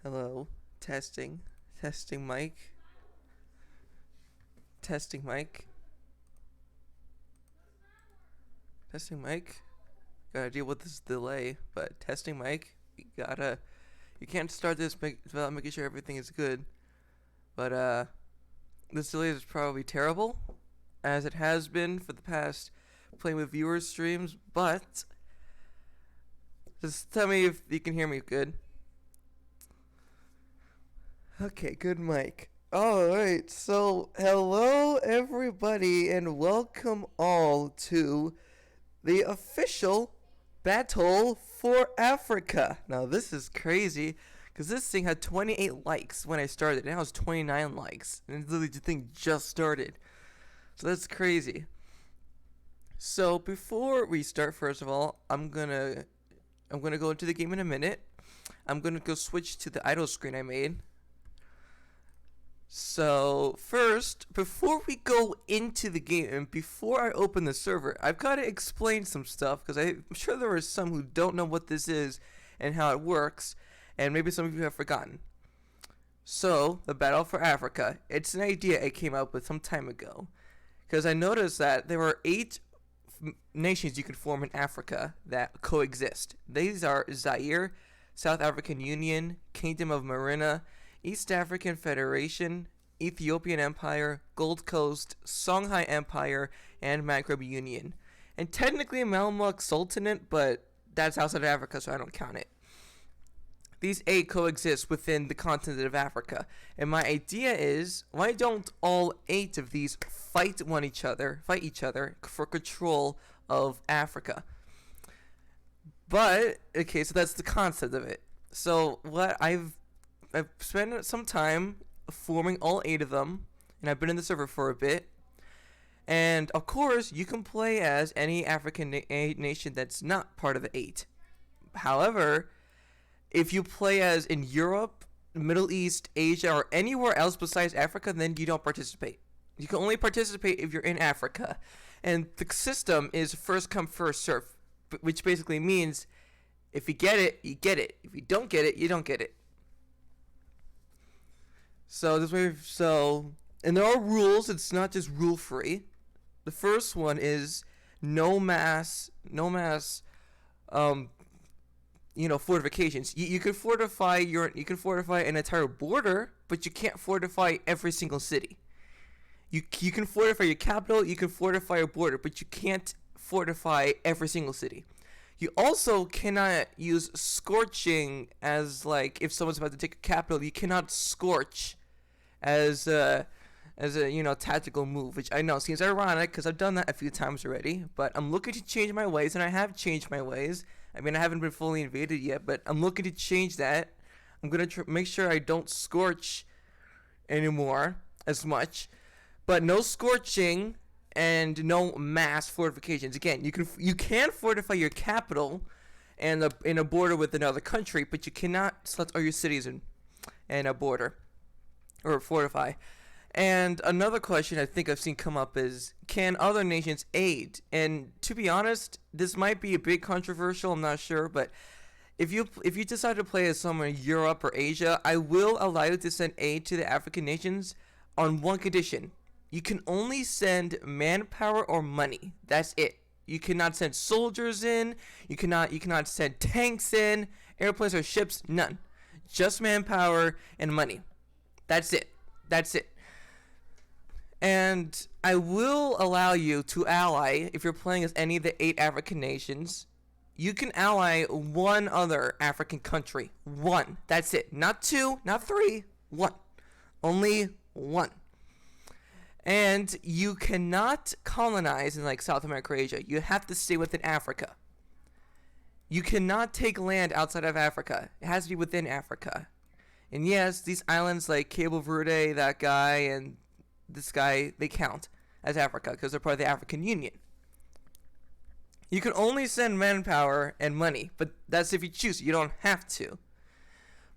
Hello. Testing. Testing mic. Testing mic. Testing mic. Gotta deal with this delay, but testing mic. You can't start this without making sure everything is good. But, this delay is probably terrible, as it has been for the past playing with viewers streams, but just tell me if you can hear me good. Okay, good mic. Alright, so hello everybody and welcome all to the official Battle for Africa. Now this is crazy because this thing had 28 likes when I started. Now it's 29 likes and literally the thing just started. So that's crazy. So before we start, first of all, I'm gonna go into the game in a minute. I'm gonna go switch to the idle screen I made. So first, before we go into the game and before I open the server, I've got to explain some stuff because I'm sure there are some who don't know what this is and how it works, and maybe some of you have forgotten. So, the Battle for Africa, it's an idea I came up with some time ago because I noticed that there are 8 nations you can form in Africa that coexist. These are Zaire, South African Union, Kingdom of Marina, East African Federation, Ethiopian Empire, Gold Coast, Songhai Empire, and Maghreb Union. And technically Melmuk Sultanate, but that's outside of Africa, so I don't count it. These 8 coexist within the continent of Africa. And my idea is, why don't all 8 of these fight each other for control of Africa? But, okay, so that's the concept of it. So what I've spent some time forming all 8 of them, and I've been in the server for a bit. And of course, you can play as any African nation that's not part of the 8. However, if you play as in Europe, Middle East, Asia, or anywhere else besides Africa, then you don't participate. You can only participate if you're in Africa. And the system is first come, first serve, which basically means if you get it, you get it. If you don't get it, you don't get it. So this way, and there are rules. It's not just rule free. The first one is no mass, fortifications. You can fortify an entire border, but you can't fortify every single city. You can fortify your capital, you can fortify your border, but you can't fortify every single city. You also cannot use scorching as, like, if someone's about to take a capital, you cannot scorch as a tactical move, which I know seems ironic because I've done that a few times already, but I'm looking to change my ways, and I have changed my ways. I mean, I haven't been fully invaded yet, but I'm looking to change that. I'm going to make sure I don't scorch anymore as much, but no scorching and no mass fortifications. Again, you can fortify your capital and in a border with another country, but you cannot select all your cities in a border or fortify. And another question I think I've seen come up is, can other nations aid? And to be honest, this might be a bit controversial, I'm not sure, but if you decide to play as someone in Europe or Asia, I will allow you to send aid to the African nations on one condition. You can only send manpower or money. That's it. You cannot send soldiers in, you cannot send tanks in, airplanes or ships, none. Just manpower and money. That's it. And I will allow you to ally, if you're playing as any of the 8 African nations, you can ally one other African country. One. That's it. Not 2, not 3. 1. Only 1. And you cannot colonize in, like, South America or Asia. You have to stay within Africa. You cannot take land outside of Africa. It has to be within Africa. And yes, these islands like Cabo Verde, that guy, and this guy, they count as Africa because they're part of the African Union. You can only send manpower and money, but that's if you choose. You don't have to.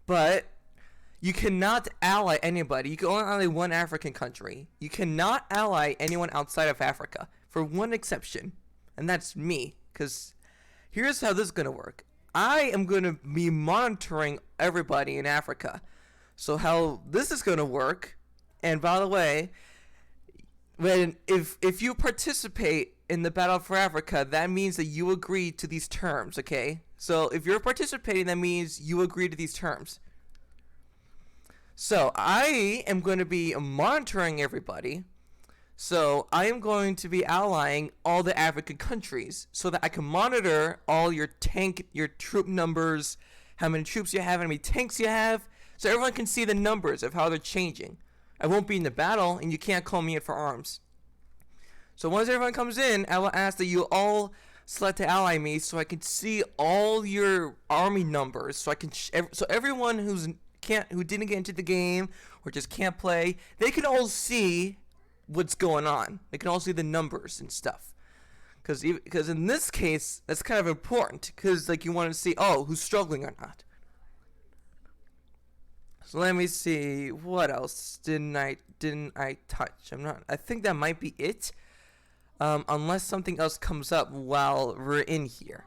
But you cannot ally anybody. You can only ally one African country. You cannot ally anyone outside of Africa, for one exception, and that's me. Because here's how this is going to work. I am going to be monitoring everybody in Africa. So how this is going to work, and by the way, if you participate in the Battle for Africa, that means that you agree to these terms, okay? So if you're participating, that means you agree to these terms. So I am going to be monitoring everybody. So I am going to be allying all the African countries so that I can monitor all your troop numbers, how many troops you have, how many tanks you have, so everyone can see the numbers of how they're changing. I won't be in the battle, and you can't call me in for arms. So once everyone comes in, I will ask that you all select to ally me so I can see all your army numbers, so I can so everyone who didn't get into the game or just can't play, they can all see what's going on. They can all see the numbers and stuff. Because in this case, that's kind of important. Because like you want to see, oh, who's struggling or not. So let me see, what else didn't I touch? I think that might be it. Unless something else comes up while we're in here.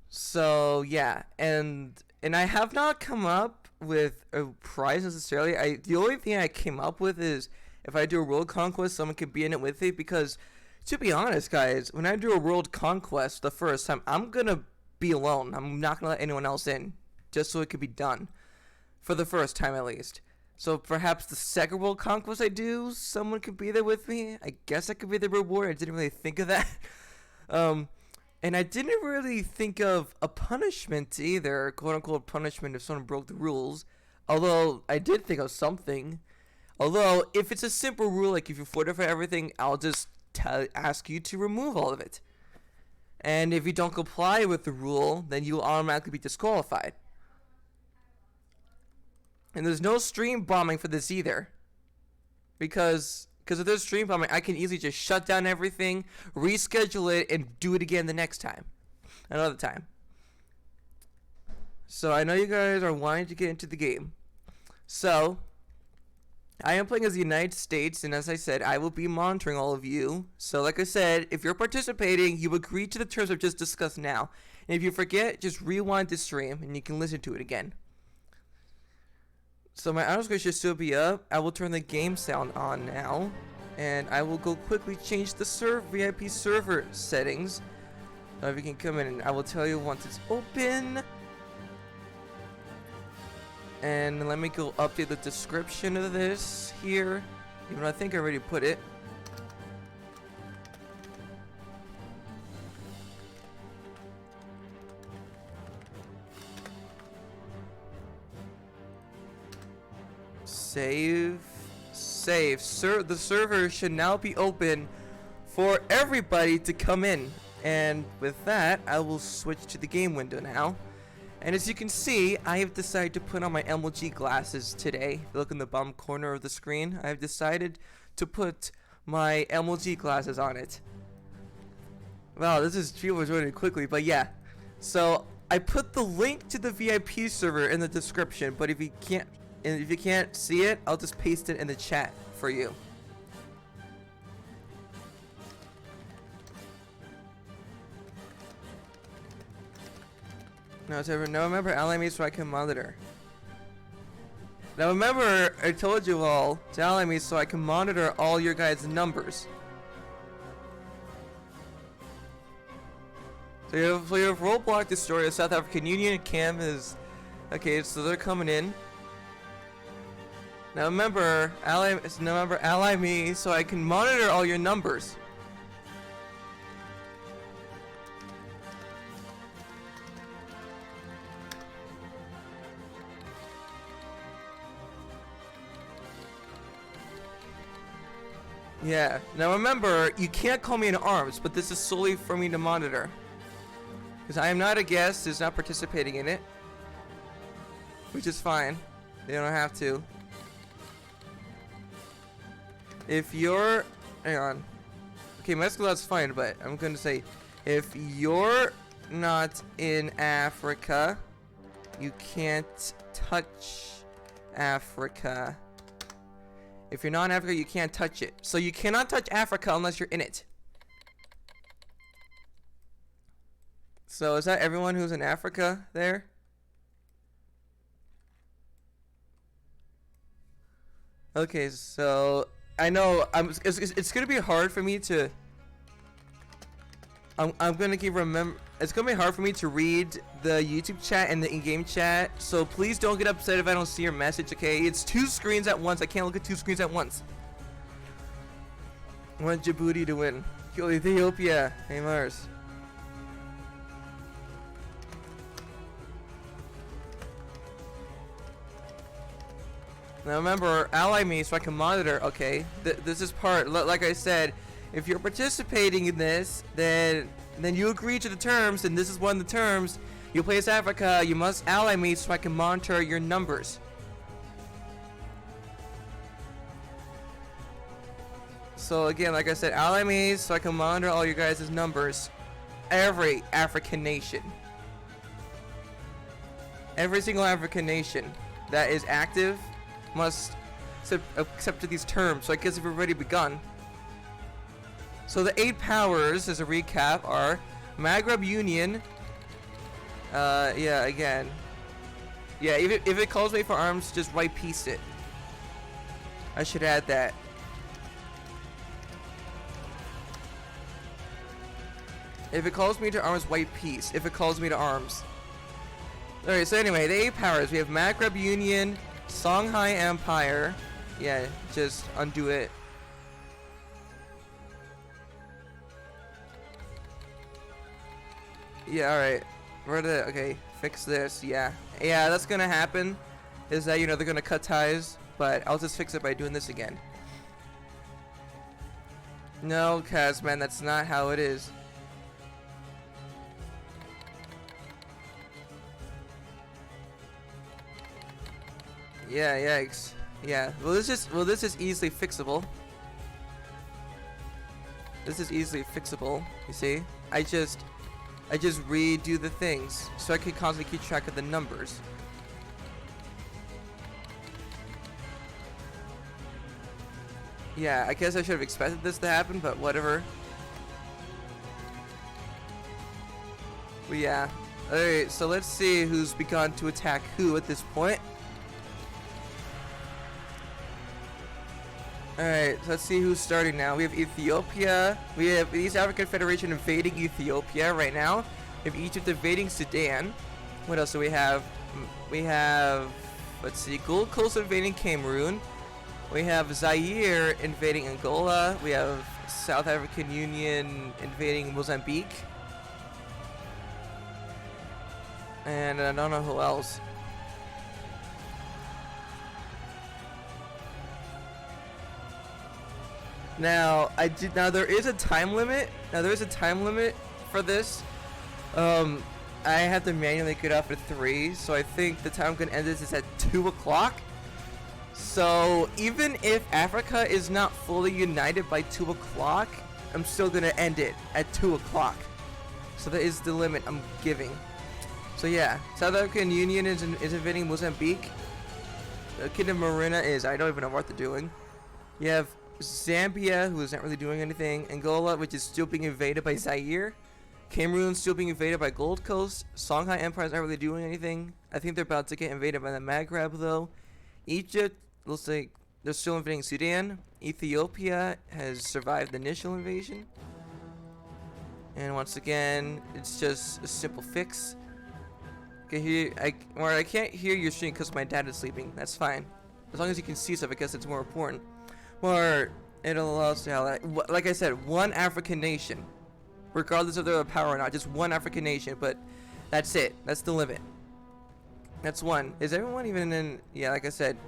So yeah, and I have not come up with a prize necessarily. The only thing I came up with is if I do a world conquest, someone could be in it with me, because to be honest, guys, when I do a world conquest the first time, I'm gonna be alone. I'm not gonna let anyone else in, just so it could be done for the first time at least. So perhaps the second world conquest I do, someone could be there with me. I guess I could be the reward. I didn't really think of that. And I didn't really think of a punishment either, quote-unquote punishment if someone broke the rules. Although, I did think of something. Although, if it's a simple rule, like if you fortify everything, I'll just ask you to remove all of it. And if you don't comply with the rule, then you'll automatically be disqualified. And there's no stream bombing for this either. Because if there's stream bombing, I can easily just shut down everything, reschedule it, and do it again the next time. Another time. So I know you guys are wanting to get into the game. So I am playing as the United States, and as I said, I will be monitoring all of you. So like I said, if you're participating, you agree to the terms I've just discussed now. And if you forget, just rewind the stream, and you can listen to it again. So my auto screen should still be up. I will turn the game sound on now. And I will go quickly change the VIP server settings. So if you can come in, and I will tell you once it's open. And let me go update the description of this here. Even though I think I already put it. Save. The server should now be open for everybody to come in. And with that, I will switch to the game window now. And as you can see, I have decided to put on my MLG glasses today. If you look in the bottom corner of the screen, I have decided to put my MLG glasses on it. Wow, people are joining quickly, but yeah. So I put the link to the VIP server in the description, but if you can't see it, I'll just paste it in the chat for you. Now remember, ally me so I can monitor. Now remember, I told you all to ally me so I can monitor all your guys' numbers. So you have ROBLOX Destroyer, South African Union, Cam is... Okay, so they're coming in. Now remember, ally me so I can monitor all your numbers. Yeah, now remember, you can't call me in arms, but this is solely for me to monitor. Because I am not a guest who's not participating in it. Which is fine. They don't have to. If you're... Hang on. Okay, Mescalad's fine, but I'm going to say, if you're not in Africa, you can't touch Africa. If you're not in Africa, you can't touch it. So you cannot touch Africa unless you're in it. So is that everyone who's in Africa there? Okay, so I know it's gonna be hard for me to. I'm gonna keep remember. It's gonna be hard for me to read the YouTube chat and the in-game chat. So please don't get upset if I don't see your message. Okay, it's 2 screens at once. I can't look at 2 screens at once. I want Djibouti to win. Kill Ethiopia. Hey Mars. Now remember, ally me so I can monitor. Okay, this is part. Like I said, if you're participating in this, then you agree to the terms, and this is one of the terms. You play as Africa. You must ally me so I can monitor your numbers. So again, like I said, ally me so I can monitor all you guys' numbers. Every African nation. Every single African nation that is active must accept to these terms. So I guess if we've already begun. So the 8 powers, as a recap, are Maghreb Union. Yeah, again. Yeah, if it calls me for arms, just white piece it. I should add that. If it calls me to arms, white piece. If it calls me to arms. Alright, so anyway, the 8 powers. We have Maghreb Union, Songhai Empire. Yeah, just undo it. Yeah, alright. Okay, fix this. Yeah, that's gonna happen. Is that, they're gonna cut ties, but I'll just fix it by doing this again. No, Kazman, that's not how it is. Yeah, yikes. Yeah. Well, this is easily fixable. This is easily fixable. You see? I just redo the things so I can constantly keep track of the numbers. Yeah, I guess I should have expected this to happen, but whatever. But yeah. Alright, so let's see who's begun to attack who at this point. Alright, so let's see who's starting now. We have Ethiopia. We have the East African Federation invading Ethiopia right now. We have Egypt invading Sudan. What else do we have? We have, let's see, Gold Coast invading Cameroon. We have Zaire invading Angola. We have South African Union invading Mozambique. And I don't know who else. Now there is a time limit. For this. I have to manually get up at 3, so I think the time I'm gonna end this is at 2 o'clock. So even if Africa is not fully united by 2 o'clock, I'm still gonna end it at 2 o'clock. So that is the limit I'm giving. So yeah, South African Union is invading Mozambique. Kingdom Marina is, I don't even know what they're doing. You have Zambia, who is not really doing anything. Angola, which is still being invaded by Zaire. Cameroon still being invaded by Gold Coast. Songhai Empire is not really doing anything. I think they're about to get invaded by the Maghreb though. Egypt looks like they're still invading Sudan. Ethiopia has survived the initial invasion. And once again, it's just a simple fix. I can't hear your stream because my dad is sleeping. That's fine. As long as you can see stuff, I guess it's more important. Or it allows to, like I said, one African nation, regardless of their power or not, just one African nation. But that's it. That's the limit. That's one. Is everyone even in? Yeah, like I said.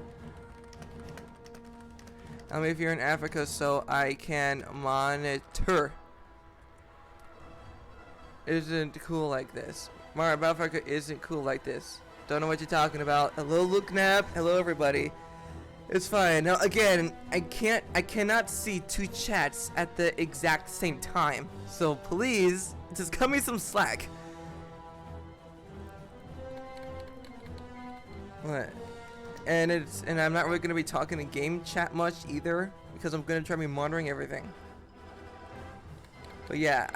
If you're in Africa, so I can monitor. Isn't cool like this. Mario Africa isn't cool like this. Don't know what you're talking about. Hello, Luke Knapp. Hello, everybody. It's fine. Now, again, I cannot see 2 chats at the exact same time. So please, just cut me some slack. What? And I'm not really gonna be talking in game chat much either, because I'm gonna try to be monitoring everything. But yeah,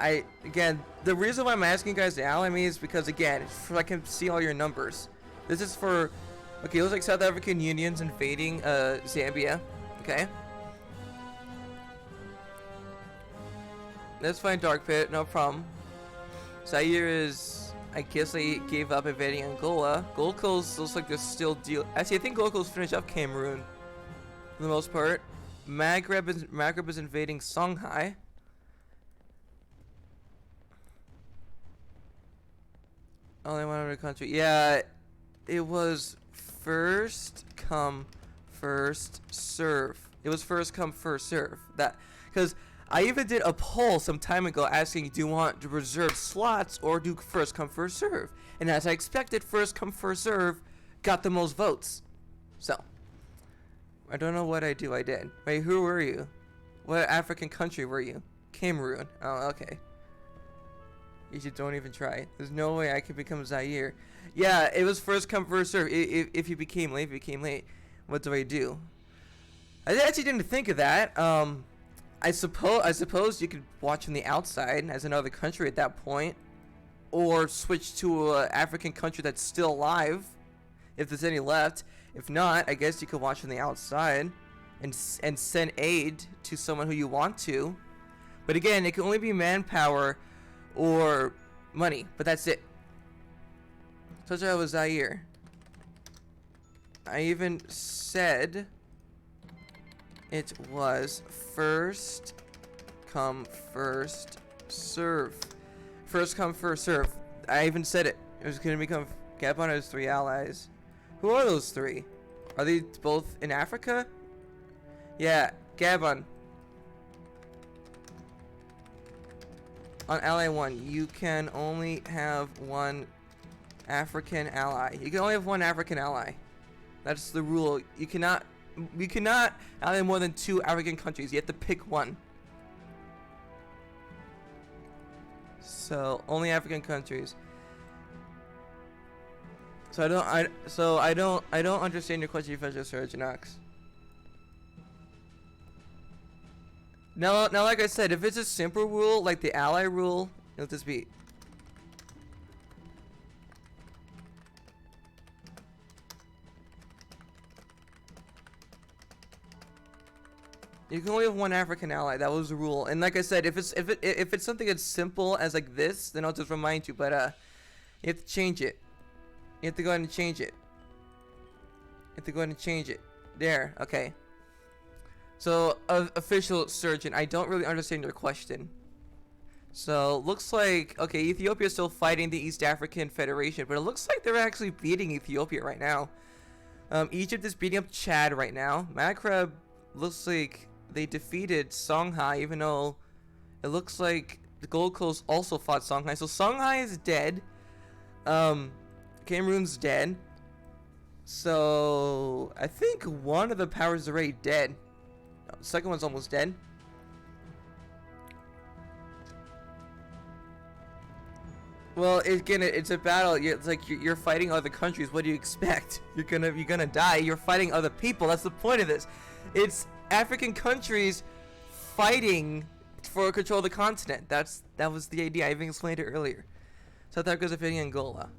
again, the reason why I'm asking you guys to ally me is because, again, so I can see all your numbers. This is for, okay, it looks like South African Union's invading Zambia. Okay. That's fine, Dark Pit, no problem. Zaire is, I guess they gave up invading Angola. Gold Coast looks like they're still actually, I think Gold Coast finished up Cameroon for the most part. Maghreb is invading Songhai. Only one other country. Yeah, it was first come, first serve. It was first come, first serve. That, because I even did a poll some time ago asking, do you want to reserve slots or do first come, first serve? And as I expected, first come, first serve got the most votes. So, I don't know what I did. Wait, who were you? What African country were you? Cameroon. Oh, okay. You just don't even try. There's no way I could become Zaire. Yeah, it was first come, first serve. If you became late, what do I do? I actually didn't think of that. I suppose you could watch from the outside as another country at that point, or switch to an African country that's still alive, if there's any left. If not, I guess you could watch from the outside, and send aid to someone who you want to. But again, it can only be manpower or money, but that's it. Such as I was Zaire. I even said it was first come, first serve. First come, first serve. I even said it. It was going to become Gabon has 3 allies. Who are those 3? Are they both in Africa? Yeah, Gabon. On ally 1, you can only have 1 African ally. You can only have 1 African ally. That's the rule. You cannot ally more than 2 African countries. You have to pick 1. So only African countries. So I don't understand your question, Professor Surgeon Ox. Now, like I said, if it's a simple rule, like the ally rule, it'll just be. You can only have 1 African ally. That was the rule. And like I said, if it's something as simple as like this, then I'll just remind you. But you have to change it. You have to go ahead and change it. You have to go ahead and change it. There. Okay. So, official surgeon, I don't really understand your question. So, looks like, okay, Ethiopia is still fighting the East African Federation, but it looks like they're actually beating Ethiopia right now. Egypt is beating up Chad right now. Maghreb looks like they defeated Songhai, even though it looks like the Gold Coast also fought Songhai. So, Songhai is dead. Cameroon's dead. So, I think one of the powers is already dead. The second one's almost dead. Well, again, it's a battle. It's like you're fighting other countries. What do you expect? You're gonna die. You're fighting other people. That's the point of this. It's African countries fighting for control of the continent. That was the idea. I even explained it earlier. South Africa's invading Angola.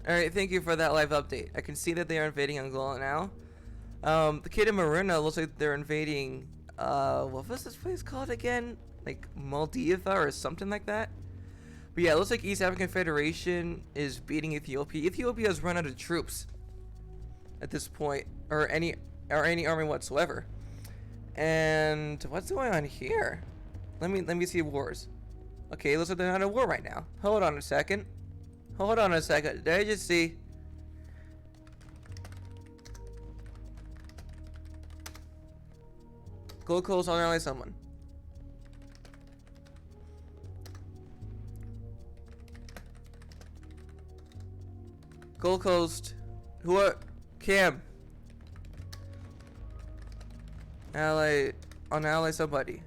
All right, thank you for that live update. I can see that they are invading Angola now. The kid in Marina looks like they're invading, what was this place called again? Like Moldova or something like that? But yeah, it looks like East African Federation is beating Ethiopia. Ethiopia has run out of troops at this point, or any army whatsoever. And what's going on here? Let me see wars. Okay, it looks like they're not at war right now. Hold on a second. Did I just see? Gold Coast on ally someone. Gold Coast. Who are Cam? Ally on ally somebody.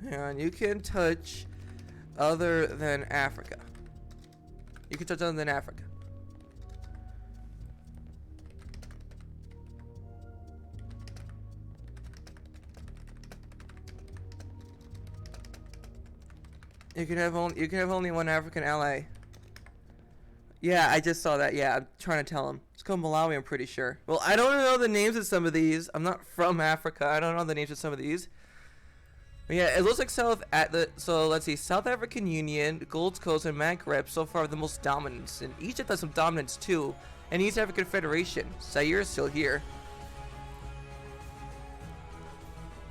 Hang on, you can touch other than Africa. You can touch other than Africa. You can have only one African ally. Yeah, I just saw that. Yeah, I'm trying to tell him. It's called Malawi, I'm pretty sure. Well, I don't know the names of some of these. I'm not from Africa. I don't know the names of some of these. But yeah, it looks like so let's see, South African Union, Gold Coast, and Maghreb so far have the most dominance. And Egypt has some dominance too. And East African Federation. Zaire is still here.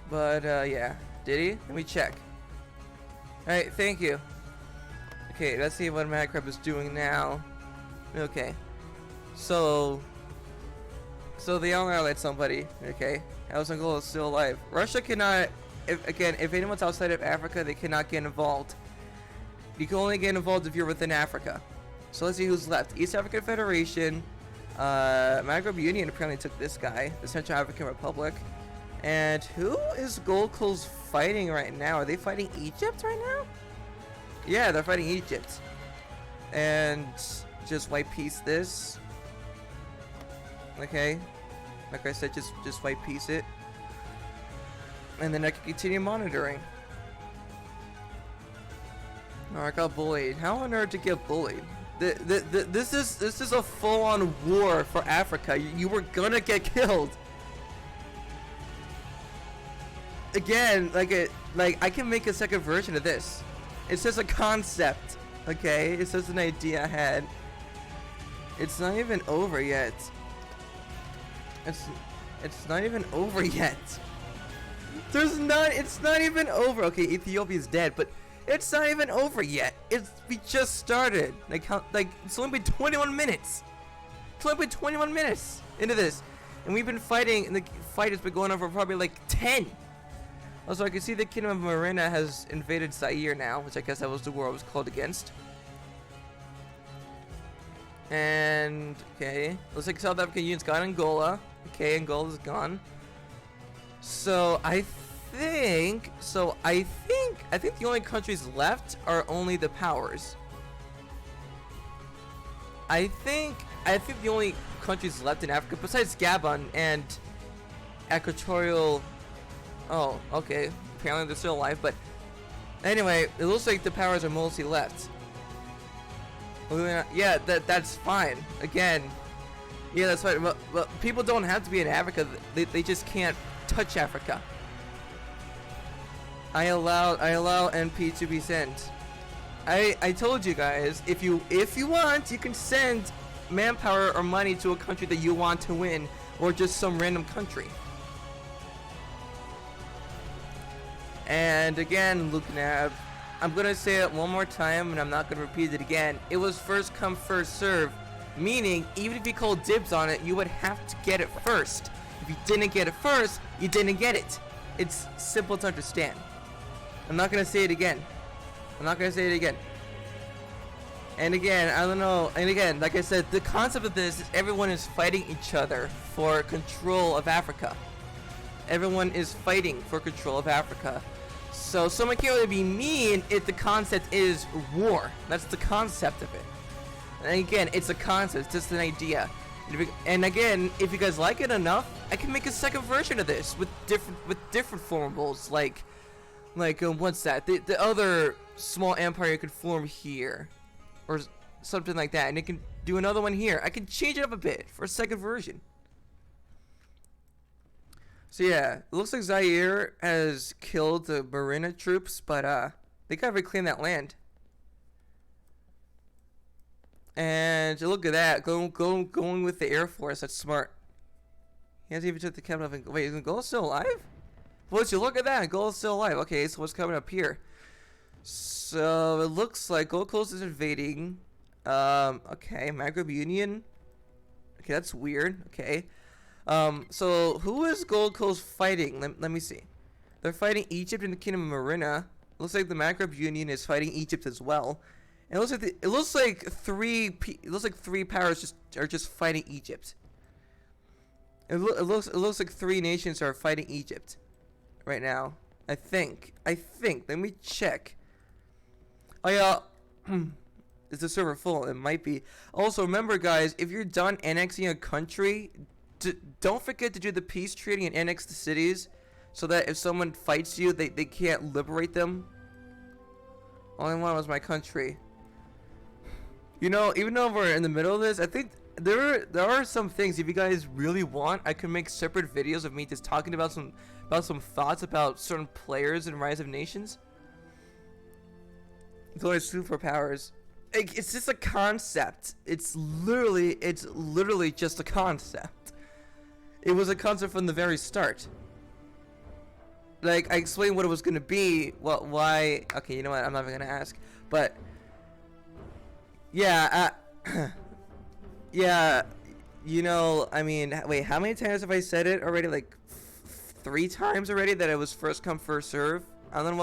But yeah. Did he? Let me check. Alright, thank you. Okay, let's see what Maghreb is doing now. Okay. So they all allied somebody. Okay. How's Angola still alive? Russia cannot, if anyone's outside of Africa, they cannot get involved. You can only get involved if you're within Africa. So let's see who's left. East African Federation, Maghreb Union apparently took this guy, the Central African Republic. And who is Gold Coast fighting right now? Are they fighting Egypt right now? Yeah, they're fighting Egypt. And just white piece this. Okay. Like I said, just white piece it. And then I can continue monitoring. Oh, I got bullied. How on earth to get bullied? This is a full-on war for Africa. You were gonna get killed. Again, like I can make a second version of this. It's just a concept, okay? It's just an idea I had. It's not even over yet. It's not even over yet. It's not even over. Okay, Ethiopia's dead, but it's not even over yet. We just started. Like it's only been 21 minutes. It's only been 21 minutes into this, and we've been fighting, and the fight has been going on for probably like 10. Also, I can see the Kingdom of Marina has invaded Zaire now, which I guess that was the war I was called against. And okay, looks like South African Union's got Angola. Okay, Angola's gone. So I think the only countries left are only the powers. I think the only countries left in Africa besides Gabon and Equatorial. Oh, okay. Apparently they're still alive, but anyway, it looks like the powers are mostly left. Yeah, that's fine. Again, yeah, that's fine. But people don't have to be in Africa. They just can't touch Africa. I allow NP to be sent. I told you guys, if you want, you can send manpower or money to a country that you want to win, or just some random country. And again, Luke Nav, I'm gonna say it one more time, and I'm not gonna repeat it again. It was first come, first serve, meaning even if you call dibs on it, you would have to get it first. If you didn't get it first, you didn't get it. It's simple to understand. I'm not gonna say it again. And again, I don't know. And again, like I said, the concept of this is everyone is fighting each other for control of Africa. Everyone is fighting for control of Africa. So someone can't really be mean if the concept is war. That's the concept of it. And again, it's a concept, it's just an idea. And again, if you guys like it enough, I can make a second version of this with different formables, like what's that? The other small empire you could form here, or something like that, and it can do another one here. I can change it up a bit for a second version. So yeah, it looks like Zaire has killed the Marina troops, but they gotta reclaim that land. And look at that, going with the Air Force. That's smart. He hasn't even took the capital of Angola. Wait, is Angola still alive? Well, you look at that, Angola's still alive. Okay, so what's coming up here? So it looks like Gold Coast is invading. Okay, Maghreb Union. Okay, that's weird. Okay. So who is Gold Coast fighting? Let me see. They're fighting Egypt and the Kingdom of Marina. Looks like the Maghreb Union is fighting Egypt as well. And it looks like three powers are just fighting Egypt. It looks like three nations are fighting Egypt right now. I think. Let me check. Oh yeah. Is the server full? It might be. Also, remember, guys, if you're done annexing a country, don't forget to do the peace treaty and annex the cities, so that if someone fights you, they can't liberate them. All I want was my country. You know, even though we're in the middle of this, I think there are some things, if you guys really want, I could make separate videos of me just talking about some thoughts about certain players in Rise of Nations. Those superpowers. It's just a concept. It's literally just a concept. It was a concept from the very start. Like, I explained what it was gonna be, why. Okay, you know what? I'm not even gonna ask. But yeah, yeah. You know, I mean, wait, how many times have I said it already? Like 3 times already that it was first come first serve. I don't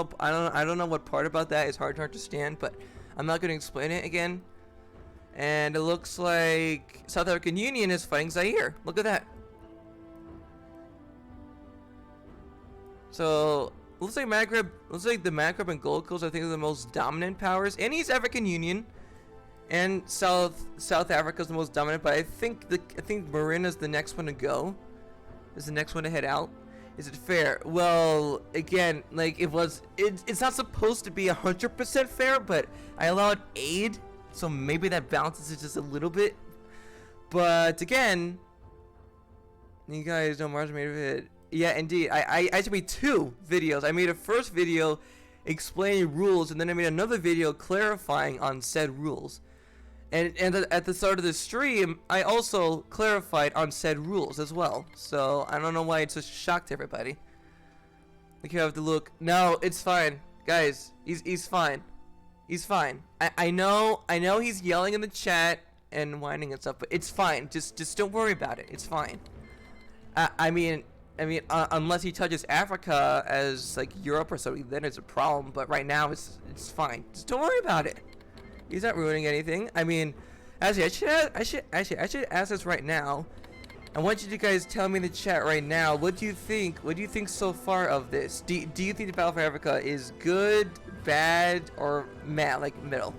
know what part about that is hard to understand, but I'm not going to explain it again. And it looks like South African Union is fighting Zaire. Look at that. So looks like the Maghreb and Gold Coast, I think, are the most dominant powers. And East African Union and South Africa is the most dominant. But I think Marin is the next one to go. Is the next one to head out. Is it fair? Well, again, like it's not supposed to be 100% fair, but I allowed aid, so maybe that balances it just a little bit. But again, you guys know Mars made it. Yeah, indeed. I actually made 2 videos. I made a first video explaining rules, and then I made another video clarifying on said rules. And at the start of the stream, I also clarified on said rules as well. So I don't know why it's such a shock to everybody. Like, you have to look. No, it's fine, guys. He's fine. He's fine. I know he's yelling in the chat and whining and stuff, but it's fine. Just don't worry about it. It's fine. I mean, unless he touches Africa as like Europe or something, then it's a problem. But right now, it's fine. Just don't worry about it. He's not ruining anything. I mean, actually, I should ask this right now. I want you to guys tell me in the chat right now. What do you think? What do you think so far of this? Do you think the Battle for Africa is good, bad, or meh, like middle?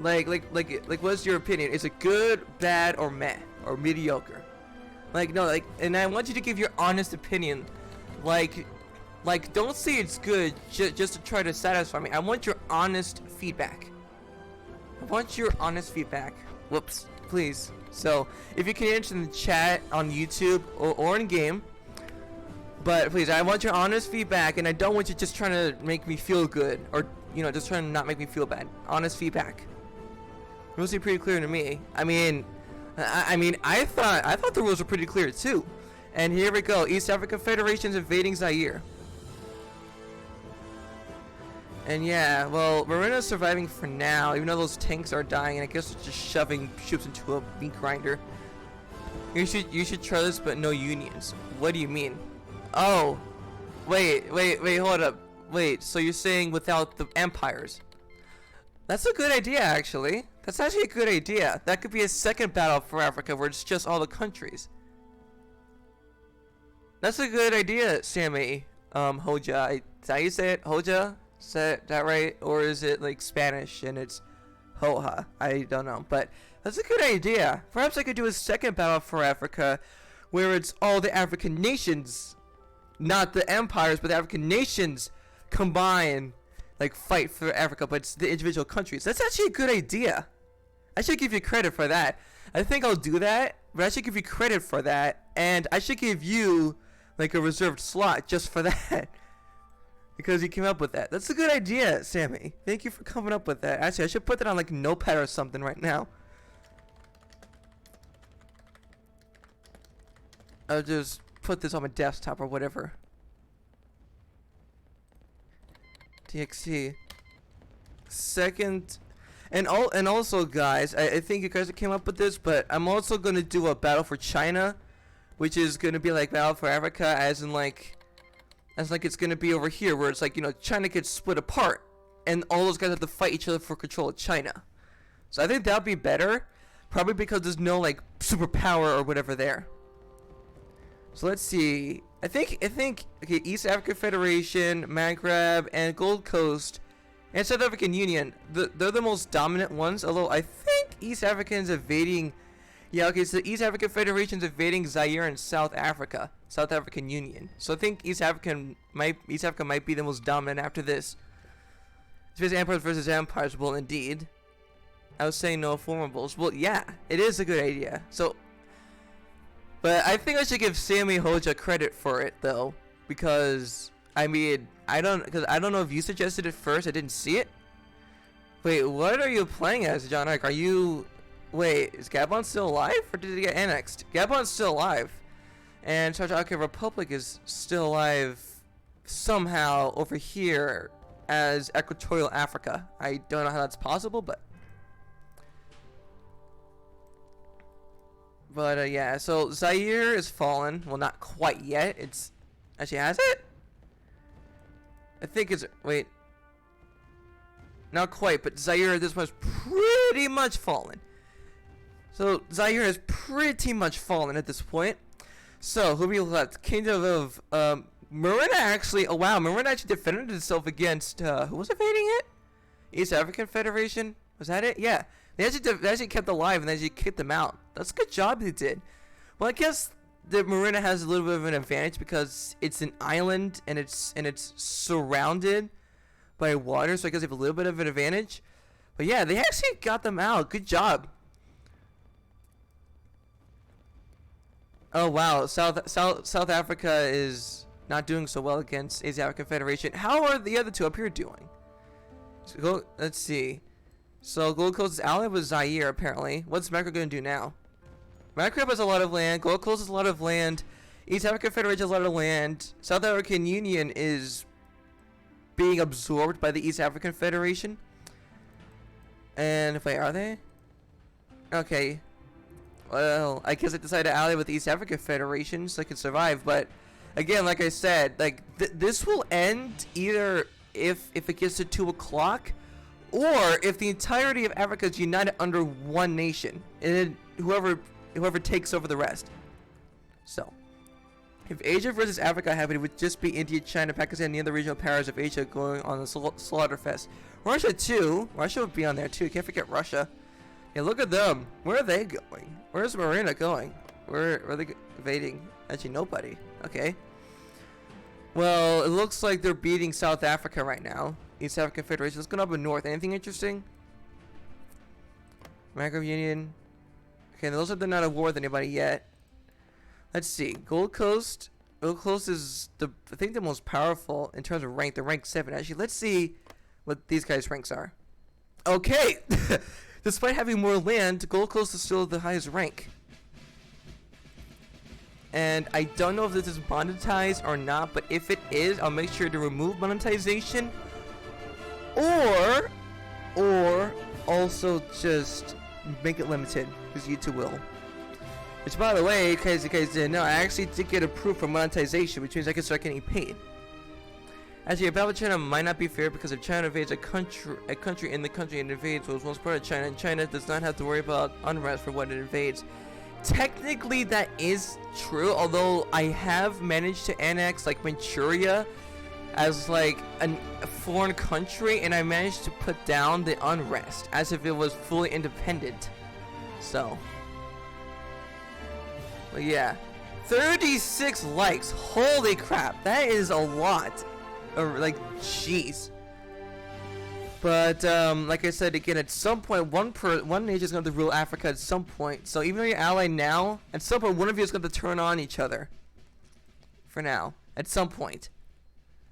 Like, what's your opinion? Is it good, bad, or meh, or mediocre? Like, no, like, and I want you to give your honest opinion. Like, don't say it's good just to try to satisfy me. I want your honest feedback. I want your honest feedback. Whoops, please. So, if you can answer in the chat on YouTube or in game. But please, I want your honest feedback, and I don't want you just trying to make me feel good, or just trying to not make me feel bad. Honest feedback. It was pretty clear to me. I mean, I thought the rules were pretty clear too. And here we go. East African Federation's invading Zaire. And yeah, well, Marina's surviving for now, even though those tanks are dying, and I guess it's just shoving troops into a meat grinder. You should try this, but no unions. What do you mean? Oh, wait, hold up. Wait, so you're saying without the empires? That's a good idea, actually. That's actually a good idea. That could be a second battle for Africa where it's just all the countries. That's a good idea, Sammy. Hoja. Is that how you say it? Hoja? Is that right? Or is it like Spanish and it's Hoja? I don't know. But that's a good idea. Perhaps I could do a second battle for Africa where it's all the African nations, not the empires, but the African nations combine, like, fight for Africa, but it's the individual countries. That's actually a good idea. I should give you credit for that. I think I'll do that, but I should give you credit for that, and I should give you like a reserved slot just for that. Because you came up with that. That's a good idea, Sammy. Thank you for coming up with that. Actually, I should put that on like Notepad or something right now. I'll just put this on my desktop or whatever. TXT. Second. And also, guys, I think you guys came up with this, but I'm also going to do a battle for China, which is going to be like Battle for Africa, as like it's going to be over here, where it's like, China gets split apart, and all those guys have to fight each other for control of China. So I think that'll be better, probably because there's no like superpower or whatever there. So let's see. I think okay, East African Federation, Maghreb, and Gold Coast, and South African Union, they're the most dominant ones, although I think East African's invading. Yeah, okay, so East African Federation's invading Zaire and South Africa, South African Union. So I think East Africa might be the most dominant after this. Space empires versus empires. Well, indeed. I was saying no formables. Well, yeah, it is a good idea. So, but I think I should give Sammy Hoja credit for it though, because I mean, I don't know if you suggested it first. I didn't see it. Wait, what are you playing as, John Ike? Are you? Wait, is Gabon still alive, or did it get annexed? Gabon's still alive, and South Republic is still alive somehow over here as Equatorial Africa. I don't know how that's possible, but yeah. So Zaire is fallen. Well, not quite yet. It's actually, has it? I think it's, wait, not quite, but Zaire at this point is pretty much fallen. So Zaire is pretty much fallen at this point. So who we left? Kingdom of Marinda actually. Oh wow, Marinda actually defended itself against who was invading it? East African Federation. Was that it? Yeah. They actually kept alive and they actually kicked them out. That's a good job they did. Well, I guess the Marinda has a little bit of an advantage because it's an island and it's surrounded by water, so I guess they have a little bit of an advantage. But yeah, they actually got them out. Good job. Oh wow, South Africa is not doing so well against East African Federation. How are the other two up here doing? So let's see. So Gold Coast is allied with Zaire apparently. What's Macro going to do now? Macro has a lot of land. Gold Coast has a lot of land. East African Federation has a lot of land. South African Union is being absorbed by the East African Federation. And wait, are they? Okay. Well, I guess I decided to ally with the East African Federation so I can survive. But again, like I said, like this will end either if it gets to 2 o'clock, or if the entirety of Africa is united under one nation, and then whoever takes over the rest. So, if Asia versus Africa happened, it would just be India, China, Pakistan, and the other regional powers of Asia going on the slaughterfest. Russia too. Russia would be on there too. Can't forget Russia. Yeah, look at them. Where are they going? Where's Marina going? Where are they evading? Actually, nobody. Okay. Well, it looks like they're beating South Africa right now. East African Federation. Let's go up in north. Anything interesting? Macro Union. Okay, those are they're not at war with anybody yet. Let's see. Gold Coast. Gold Coast is I think the most powerful in terms of rank. They're rank 7. Actually, let's see what these guys' ranks are. Okay. Despite having more land, Gold Coast is still the highest rank. And I don't know if this is monetized or not, but if it is, I'll make sure to remove monetization. Or also just make it limited, because YouTube will. Which, by the way, in case you guys didn't know, I actually did get approved for monetization, which means I can start getting paid. Actually, a battle with China might not be fair, because if China invades a country in the country it invades was once part of China, and China does not have to worry about unrest for what it invades. Technically, that is true, although I have managed to annex like Manchuria as like a foreign country, and I managed to put down the unrest as if it was fully independent. So, but yeah, 36 likes. Holy crap, that is a lot. Like, jeez. But like I said again, at some point, one nation is going to rule Africa at some point. So even though you're allied now, at some point one of you is going to turn on each other. For now, at some point.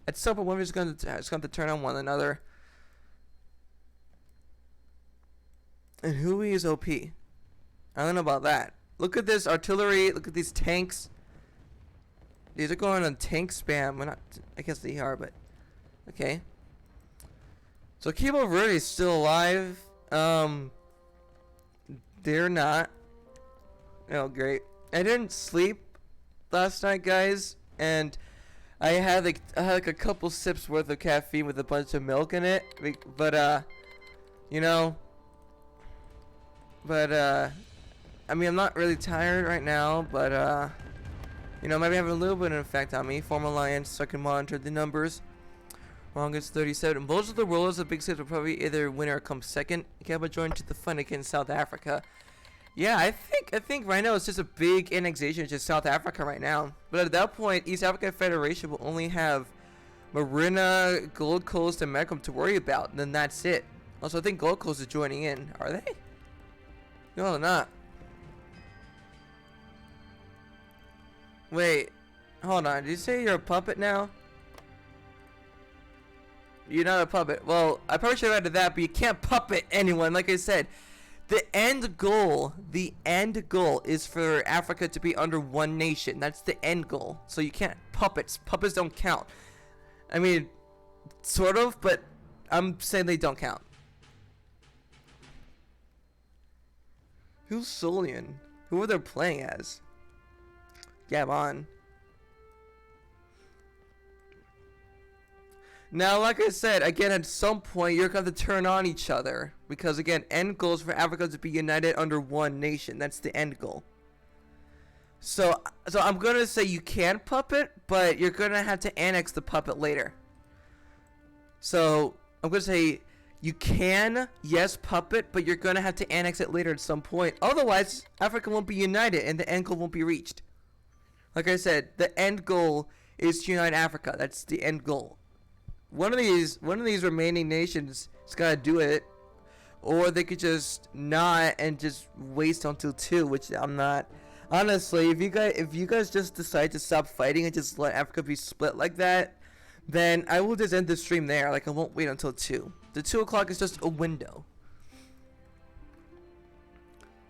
At some point, one of you is going to turn on one another. And Hui is OP. I don't know about that. Look at this artillery. Look at these tanks. These are going on tank spam. We're not. I guess they are, but okay. So Cabo Verde is still alive. They're not. Oh, great. I didn't sleep last night, guys, and I had like a couple sips worth of caffeine with a bunch of milk in it. But you know. But I mean, I'm not really tired right now, but you know, maybe having a little bit of an effect on me. Form alliance, so I can monitor the numbers. Longest 37. Most of the rulers of big states will probably either win or come second. Gabon joined to the fun against South Africa. Yeah, I think right now it's just a big annexation to South Africa right now. But at that point, East African Federation will only have Marina, Gold Coast, and Macomb to worry about. And then that's it. Also, I think Gold Coast is joining in. Are they? No, they're not. Wait. Hold on. Did you say you're a puppet now? You're not a puppet. Well, I probably should have added that, but you can't puppet anyone. Like I said, the end goal is for Africa to be under one nation. That's the end goal. So you can't puppets. Puppets don't count. I mean, sort of, but I'm saying they don't count. Who's Solian? Who are they playing as? Gabon. Now, like I said, again, at some point, you're going to have to turn on each other. Because, again, end goal is for Africa to be united under one nation. That's the end goal. So I'm going to say you can puppet, but you're going to have to annex the puppet later. So, I'm going to say you can, yes, puppet, but you're going to have to annex it later at some point. Otherwise, Africa won't be united and the end goal won't be reached. Like I said, the end goal is to unite Africa. That's the end goal. One of these remaining nations has got to do it, or they could just not and just waste until 2, which I'm not. Honestly, if you guys just decide to stop fighting and just let Africa be split like that, then I will just end the stream there. Like, I won't wait until 2. The 2 o'clock is just a window.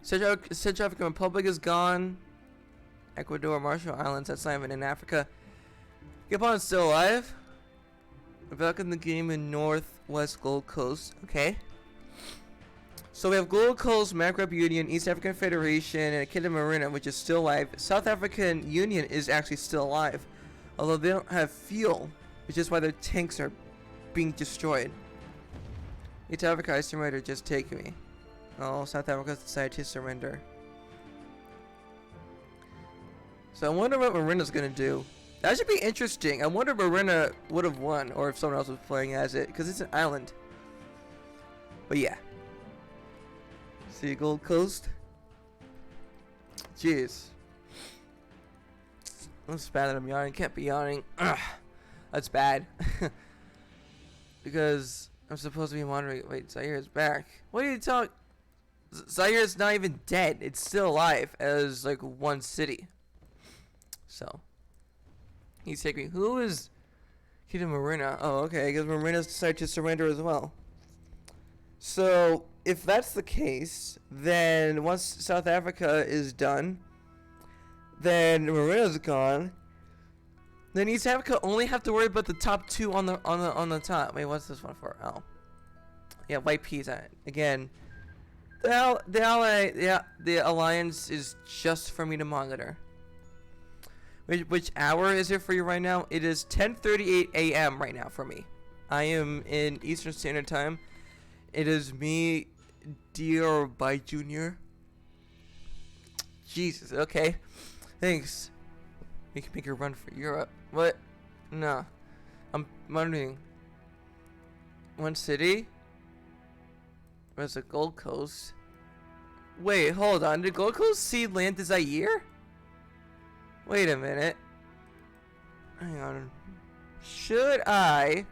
Central African Republic is gone. Ecuador, Marshall Islands, that's not even in Africa. Gabon is still alive. We're back in the game in Northwest Gold Coast. Okay. So we have Gold Coast, Maghreb Union, East African Federation, and Kingdom Marina, which is still alive. South African Union is actually still alive, although they don't have fuel, which is why their tanks are being destroyed. East Africa, I surrender, just take me. Oh, South Africa decided to surrender. So I wonder what Marina's gonna do. That should be interesting. I wonder if Marina would have won, or if someone else was playing as it, because it's an island. But yeah. See Gold Coast? Jeez. That's bad that I'm yawning. Can't be yawning. Ugh. That's bad. Because I'm supposed to be monitoring. Wait, Zaire is back. What are you talking? Zaire is not even dead. It's still alive as like one city. So he's taking. Who is Kingdom Marina? Oh, okay. Because Marina's decided to surrender as well. So if that's the case, then once South Africa is done, then Marina's gone. Then East Africa only have to worry about the top 2 on the top. Wait, what's this one for? Oh, yeah, white peas. Again, the alliance is just for me to monitor. Which hour is it for you right now? It is 10:38 a.m. right now for me. I am in Eastern Standard Time. It is me, Dear by Junior. Jesus, okay. Thanks. We can make a run for Europe. What? No. I'm wondering. One city? Where's the Gold Coast? Wait, hold on. Did Gold Coast cede land to Zaire? Wait a minute. Hang on. Should I,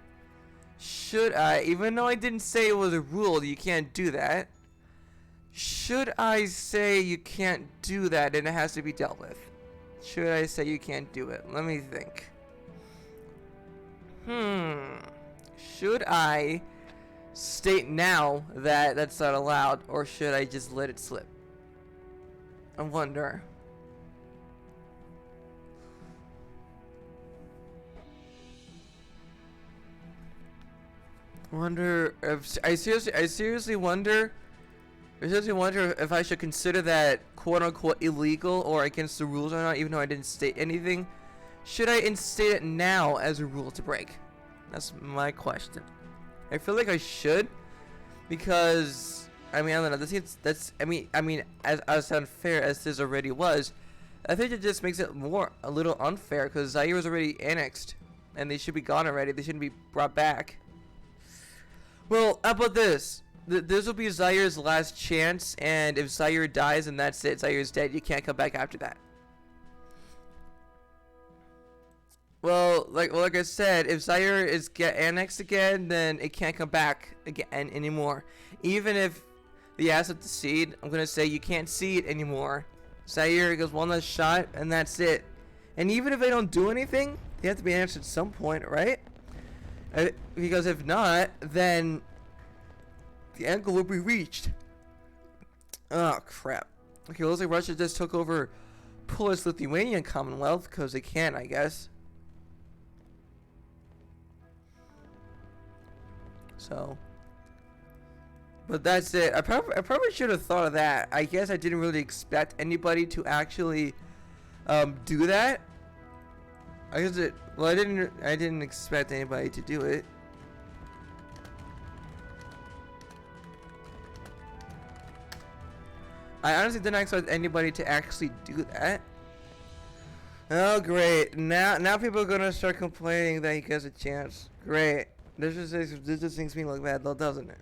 even though I didn't say it was a rule, you can't do that. Should I say you can't do that and it has to be dealt with? Should I say you can't do it? Let me think. Should I state now that that's not allowed, or should I just let it slip? I wonder. I seriously wonder if I should consider that quote unquote illegal or against the rules or not, even though I didn't state anything. Should I instate it now as a rule to break? That's my question. I feel like I should, because I mean, I don't know. I mean, as unfair as this already was, I think it just makes it a little unfair, because Zaire was already annexed, and they should be gone already. They shouldn't be brought back. Well, how about this? This will be Zaire's last chance, and if Zaire dies, then that's it. Zaire's dead. You can't come back after that. like I said, if Zaire is get annexed again, then it can't come back again anymore. Even if the asset to seed, I'm gonna say you can't see it anymore. Zaire goes one last shot, and that's it. And even if they don't do anything, they have to be annexed at some point, right? Because if not, then the end goal will be reached. Oh crap. Okay, looks like Russia just took over Polish-Lithuanian Commonwealth because they can, I guess. So, but that's it. I probably should have thought of that. I guess I didn't really expect anybody to actually do that. I guess it. Well, I didn't expect anybody to do it. I honestly didn't expect anybody to actually do that. Oh great! Now people are gonna start complaining that he gets a chance. Great. This just makes me look bad, though, doesn't it?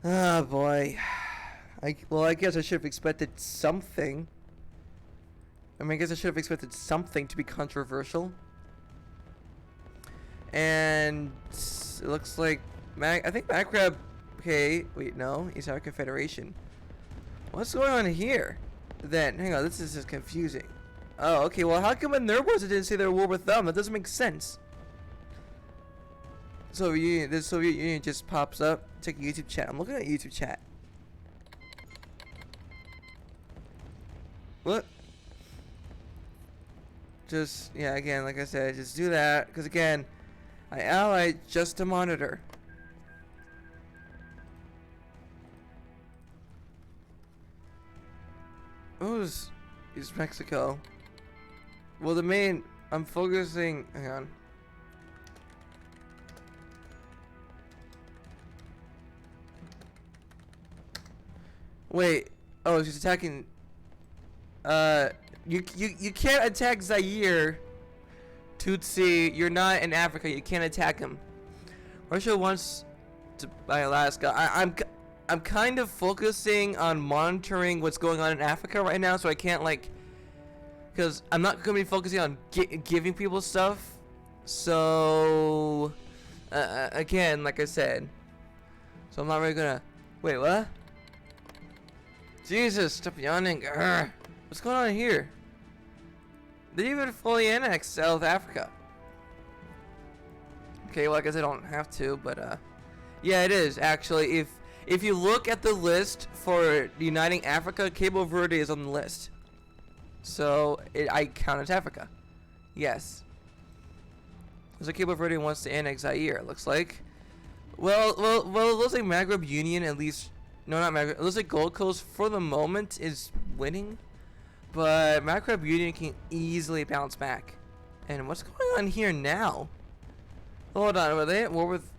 Oh boy. I guess I should have expected something. I guess I should have expected something to be controversial. And it looks like I think Maghreb. Okay, wait, no, East African Federation. What's going on here? Then hang on, this is just confusing. Oh, okay. Well, how come in their wars it didn't say they're at war with them? That doesn't make sense. Soviet Union. This Soviet Union just pops up. Check YouTube chat. I'm looking at YouTube chat. What? Just yeah. Again, like I said, just do that because again, I allied just to monitor. Who's East Mexico? Well, the main. I'm focusing. Hang on. Wait. Oh, she's attacking. You can't attack Zaire. Tutsi, you're not in Africa. You can't attack him. Russia wants to buy Alaska. I'm kind of focusing on monitoring what's going on in Africa right now, so I can't like, because I'm not gonna be focusing on giving people stuff. So again, like I said, so I'm not really gonna. Wait, what? Jesus, stop yawning. Urgh. What's going on here? They didn't even fully annex South Africa. Okay, well, I guess I don't have to, but yeah, it is actually. If you look at the list for uniting Africa, Cabo Verde is on the list. So I count as Africa. Yes. So Cabo Verde wants to annex Zaire. It looks like. Well, it looks like Maghreb Union at least. No, not Maghreb. It looks like Gold Coast for the moment is winning, but Maghreb Union can easily bounce back. And what's going on here now? Hold on, were they at war with?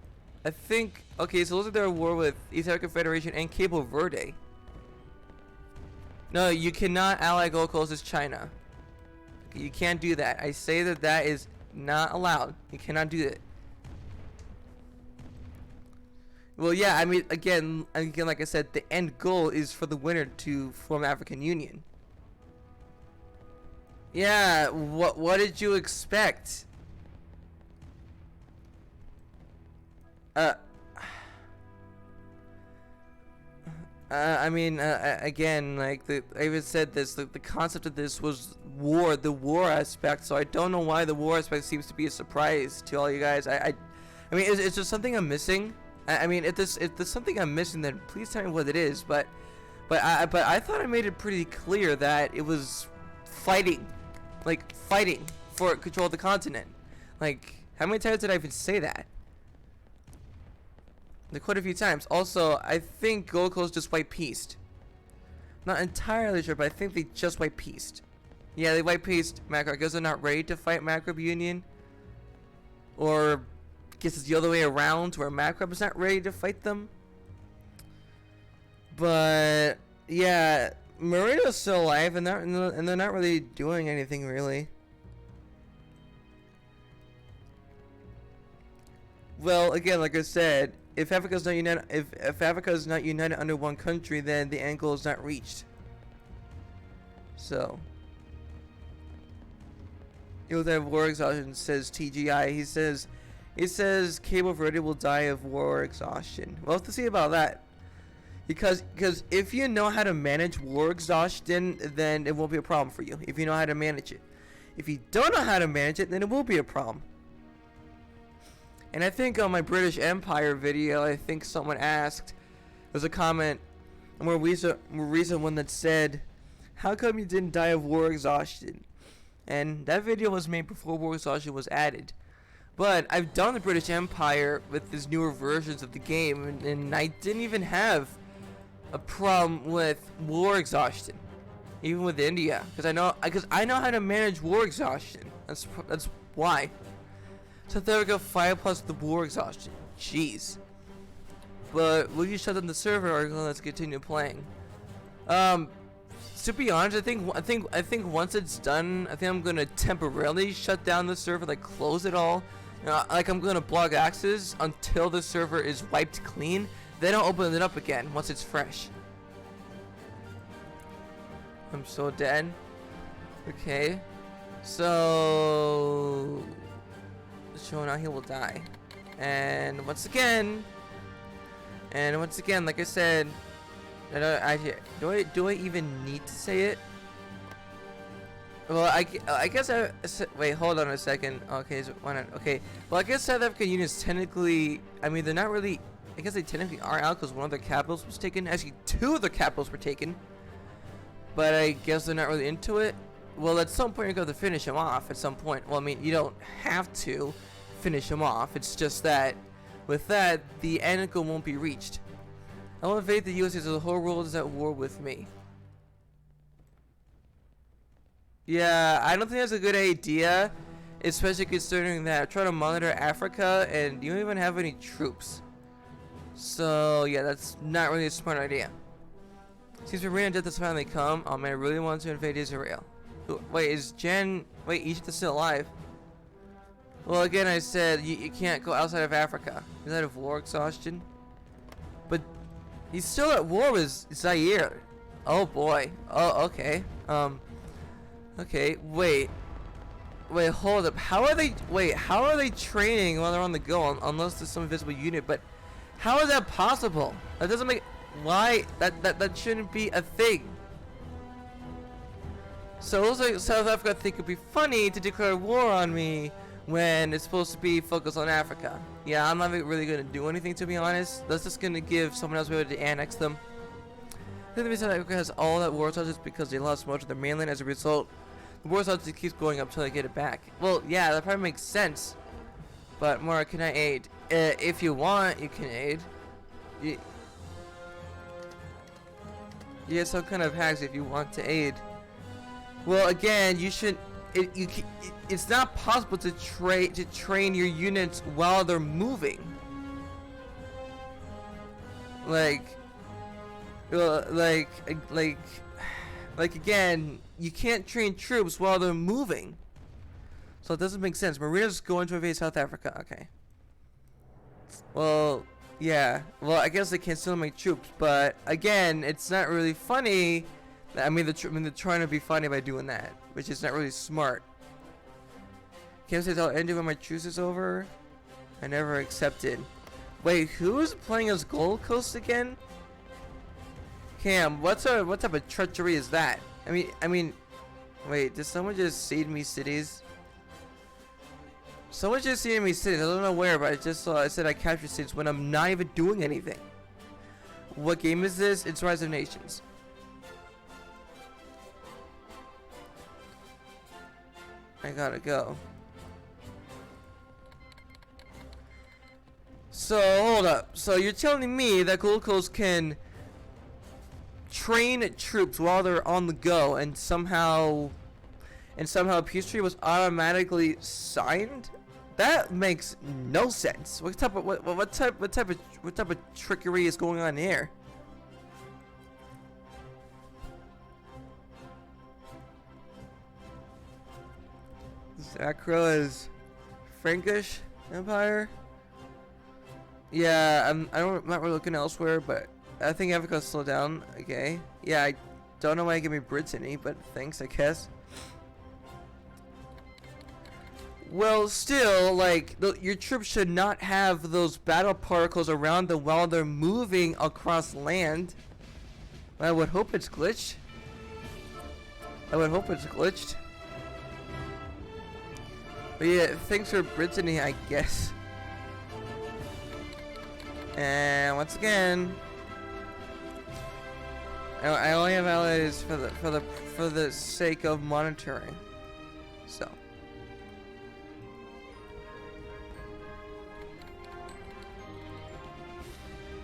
I think. Okay, so it looks like they're at war with East African Federation and Cabo Verde. No, you cannot ally Gold Coast as China. Okay, you can't do that. I say that is not allowed. You cannot do that. Well, yeah, I mean, again, like I said, the end goal is for the winner to form African Union. Yeah, what did you expect? I mean, again, like I even said this, the concept of this was war, the war aspect. So I don't know why the war aspect seems to be a surprise to all you guys. I mean, is there something I'm missing? I mean, if there's something I'm missing, then please tell me what it is. But I thought I made it pretty clear that it was fighting for control of the continent. Like, how many times did I even say that? Like, quite a few times. Also, I think Gold Coast just white pieced. Not entirely sure, but I think they just white pieced. Yeah, they white pieced Maghreb. I guess they're not ready to fight Maghreb Union. Or I guess it's the other way around, where Maghreb is not ready to fight them. But yeah, Marina's still alive, and they're not really doing anything really. Well, again, like I said, if Africa is not united, if Africa is not united under one country, then the end goal is not reached. So, He'll die of war exhaustion, says TGI. He says Cabo Verde will die of war exhaustion. We'll have to see about that. Because if you know how to manage war exhaustion, then it won't be a problem for you. If you know how to manage it. If you don't know how to manage it, then it will be a problem. And I think on my British Empire video, I think someone asked, there's a comment, a more recent one that said, how come you didn't die of war exhaustion? And that video was made before war exhaustion was added. But I've done the British Empire with these newer versions of the game, and I didn't even have a problem with war exhaustion, even with India, because I know how to manage war exhaustion. That's why. South Africa 5+ the war exhaustion. Jeez. But will you shut down the server or let's continue playing? To be honest, I think once it's done, I think I'm gonna temporarily shut down the server, like close it all. Like I'm gonna block access until the server is wiped clean. Then I'll open it up again once it's fresh. I'm so dead. Okay. So show now he will die. And once again, like I said, do I even need to say it? Well, I guess wait, hold on a second. Okay, so why not? Okay, well, I guess South African units technically, I mean, they're not really, I guess they technically are out because one of their capitals was taken. Actually, 2 of their capitals were taken. But I guess they're not really into it. Well, at some point you're going to finish them off at some point. Well, I mean, you don't have to finish them off. It's just that with that, the end goal won't be reached. I will invade the US as the whole world is at war with me. Yeah, I don't think that's a good idea, especially considering that I'm trying to monitor Africa and you don't even have any troops. So yeah, that's not really a smart idea. Seems Marina death has finally come. Oh man, I really want to invade Israel. Wait, wait, Egypt is still alive. Well, again, I said you can't go outside of Africa. Is that of war exhaustion? But he's still at war with Zaire. Oh boy. Oh, okay. Okay, wait, hold up. How are they training while they're on the go? Unless there's some invisible unit, but how is that possible? That doesn't make, why? That shouldn't be a thing. So also South Africa think it'd be funny to declare war on me when it's supposed to be focused on Africa. Yeah, I'm not really gonna do anything, to be honest. That's just gonna give someone else a way to annex them. I think the reason South Africa has all that war is because they lost much of their mainland. As a result, the war just keeps going up until they get it back. Well, yeah, that probably makes sense. But Mara, can I aid? If you want, you can aid. You get some kind of hacks if you want to aid. Well, again, you should. It's not possible to train your units while they're moving. Like again, you can't train troops while they're moving. So it doesn't make sense. Marina's going to invade South Africa. Okay. Well, yeah. Well, I guess they can still make troops, but again, it's not really funny. I mean, they're trying to be funny by doing that, which is not really smart. Can't say I'll end it when my truce is over. I never accepted. Wait, who's playing as Gold Coast again? Cam, what type of treachery is that? I mean, wait, did someone just cede me cities? Someone just ceded me cities. I don't know where, but I just saw. I said I captured cities when I'm not even doing anything. What game is this? It's Rise of Nations. I gotta go. So hold up. So you're telling me that Gold Coast can train troops while they're on the go, and somehow a peace treaty was automatically signed? That makes no sense. What type of trickery is going on here? Acro is Frankish Empire. Yeah, I'm not really looking elsewhere, but I think Africa's slowed down. Okay. Yeah, I don't know why I give me Brittany, but thanks, I guess. Well, still, like, your troops should not have those battle particles around them while they're moving across land. I would hope it's glitched. I would hope it's glitched. But yeah, thanks for Brittany, I guess. And once again, I only have allies for the sake of monitoring. So.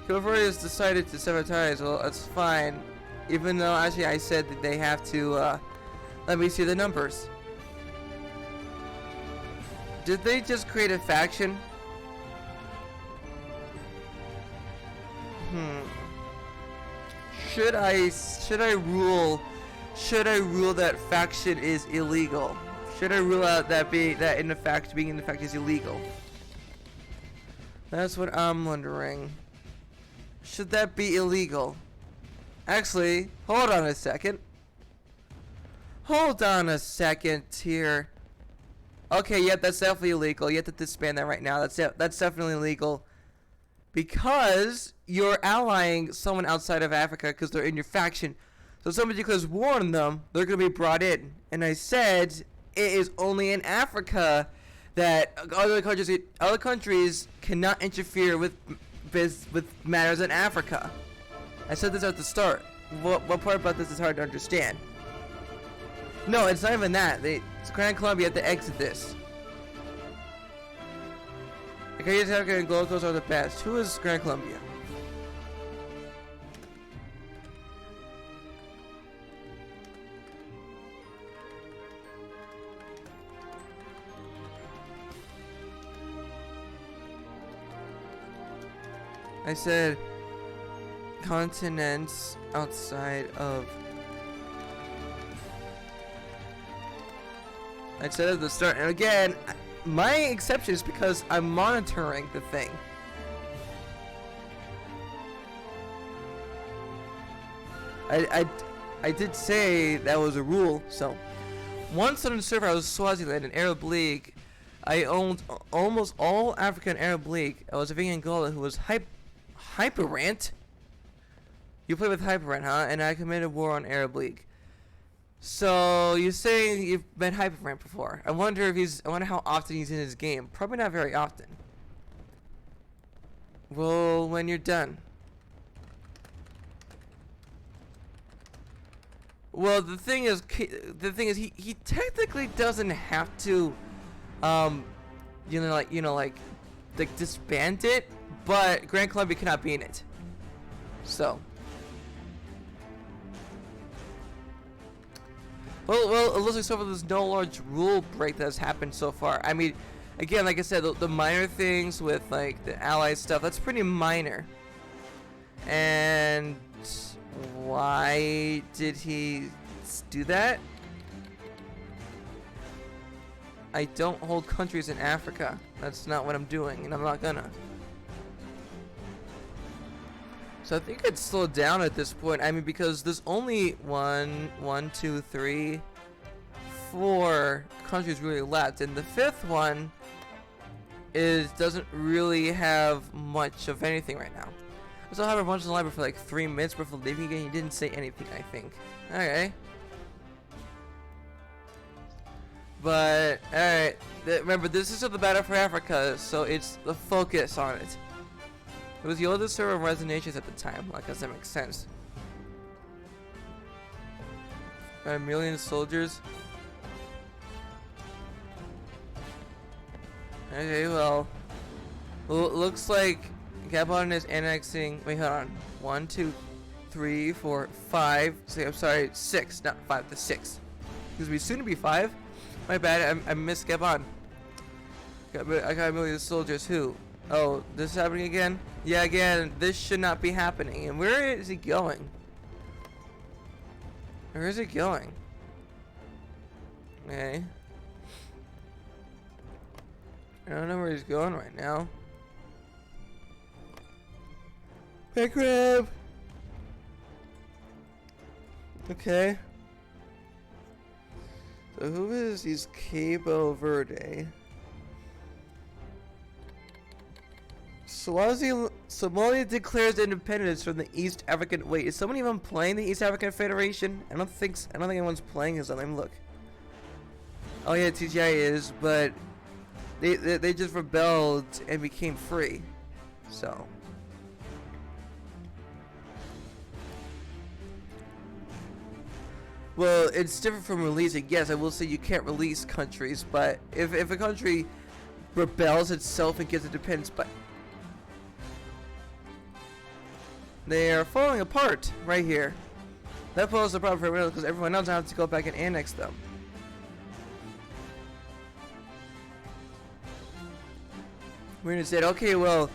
Whoever has decided to sabotage, well, that's fine. Even though actually I said that they have to, let me see the numbers. Did they just create a faction? Should I rule that faction is illegal? Should I rule out that being in the fact is illegal? That's what I'm wondering. Should that be illegal? Actually, hold on a second. Hold on a second here. Okay, yep, that's definitely illegal. You have to disband that right now. That's definitely illegal. Because you're allying someone outside of Africa because they're in your faction. So somebody could warn them, they're going to be brought in. And I said it is only in Africa that other countries cannot interfere with matters in Africa. I said this at the start. What part about this is hard to understand? No, it's not even that. It's Grand Columbia have to exit this. Canadian Africa and Gold Coast are the best. Who is Grand Columbia? I said continents outside of. I said at the start, and again, my exception is because I'm monitoring the thing. I did say that was a rule. So once on the server I was Swaziland in Arab League, I owned almost all African Arab League. I was living in Angola who was Hyperrant. You play with Hyperrant, huh? And I committed war on Arab League. So you're saying you've met Hyperrant before? I wonder how often he's in his game. Probably not very often. Well, when you're done. Well, the thing is, he technically doesn't have to, like disband it, but Grand Columbia cannot be in it. So. Well, it looks like so far there's no large rule break that has happened so far. I mean, again, like I said, the minor things with like the allied stuff, that's pretty minor. And why did he do that? I don't hold countries in Africa. That's not what I'm doing, and I'm not gonna. So I think I'd slow down at this point. I mean, because there's only 1, 2, 3, 4 countries really left, and the 5th one doesn't really have much of anything right now. I still have a bunch in the library for like 3 minutes before leaving again. He didn't say anything, I think. Okay. But alright, remember this is the battle for Africa, so it's the focus on it. It was the oldest server of Resonations at the time. Like, does that make sense? 5 million soldiers. Okay, well, looks like Gabon is annexing. Wait, hold on. 1, 2, 3, 4, 5. I'm sorry, 6, not 5. The 6. Because we soon to be 5. My bad. I missed Gabon. I got a million soldiers. Who? Oh, this is happening again? Yeah, again, this should not be happening. And where is he going? Where is he going? Okay. I don't know where he's going right now. Hey, Crab! Okay. So who is these Cabo Verde? Somalia declares independence from the East African. Wait, is someone even playing the East African Federation? I don't think anyone's playing this. Let me look. Oh yeah, TGI is, but they just rebelled and became free. So. Well, it's different from releasing. Yes, I will say you can't release countries, but if a country rebels itself and gets independence, but they are falling apart right here. That poses a problem for everyone else because everyone else has to go back and annex them. We're gonna say, okay, well,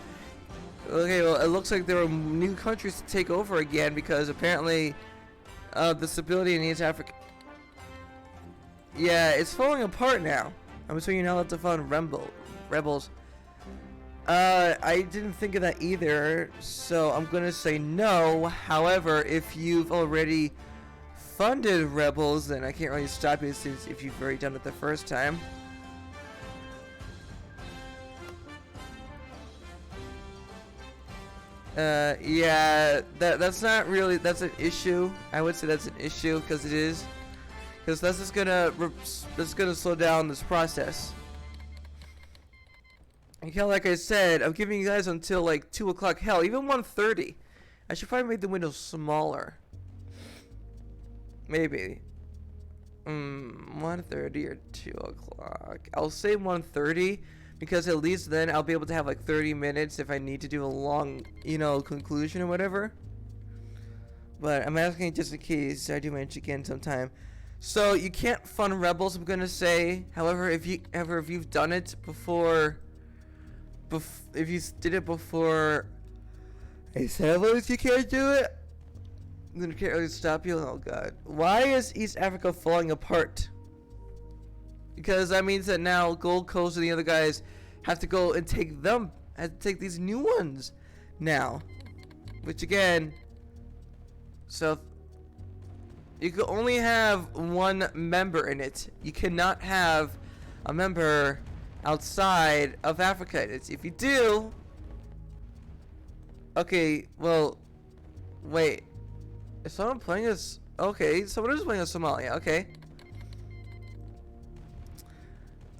it looks like there are new countries to take over again because apparently the stability in East Africa. Yeah, it's falling apart now. I'm assuming you're not allowed to fund rebels. I didn't think of that either, so I'm gonna say no. However, if you've already funded rebels, then I can't really stop you since if you've already done it the first time. Yeah, that's not really, that's an issue. I would say that's an issue because it is, because that's just gonna slow down this process. And like I said, I'm giving you guys until like 2 o'clock. Hell, even 1:30. I should probably make the window smaller. Maybe. 1:30 or 2 o'clock. I'll say 1:30 because at least then I'll be able to have like 30 minutes if I need to do a long, conclusion or whatever. But I'm asking just in case I do manage again sometime. So you can't fund rebels, I'm gonna say. However, if you've done it before. If you did it before a settlers, you can't do it. Then you can't really stop you. Oh god, why is East Africa falling apart? Because that means that now Gold Coast and the other guys have to go and take these new ones now, which again, so you can only have one member in it. You cannot have a member outside of Africa. If you do, okay, well, wait, is someone playing as, okay, someone is playing as Somalia, okay.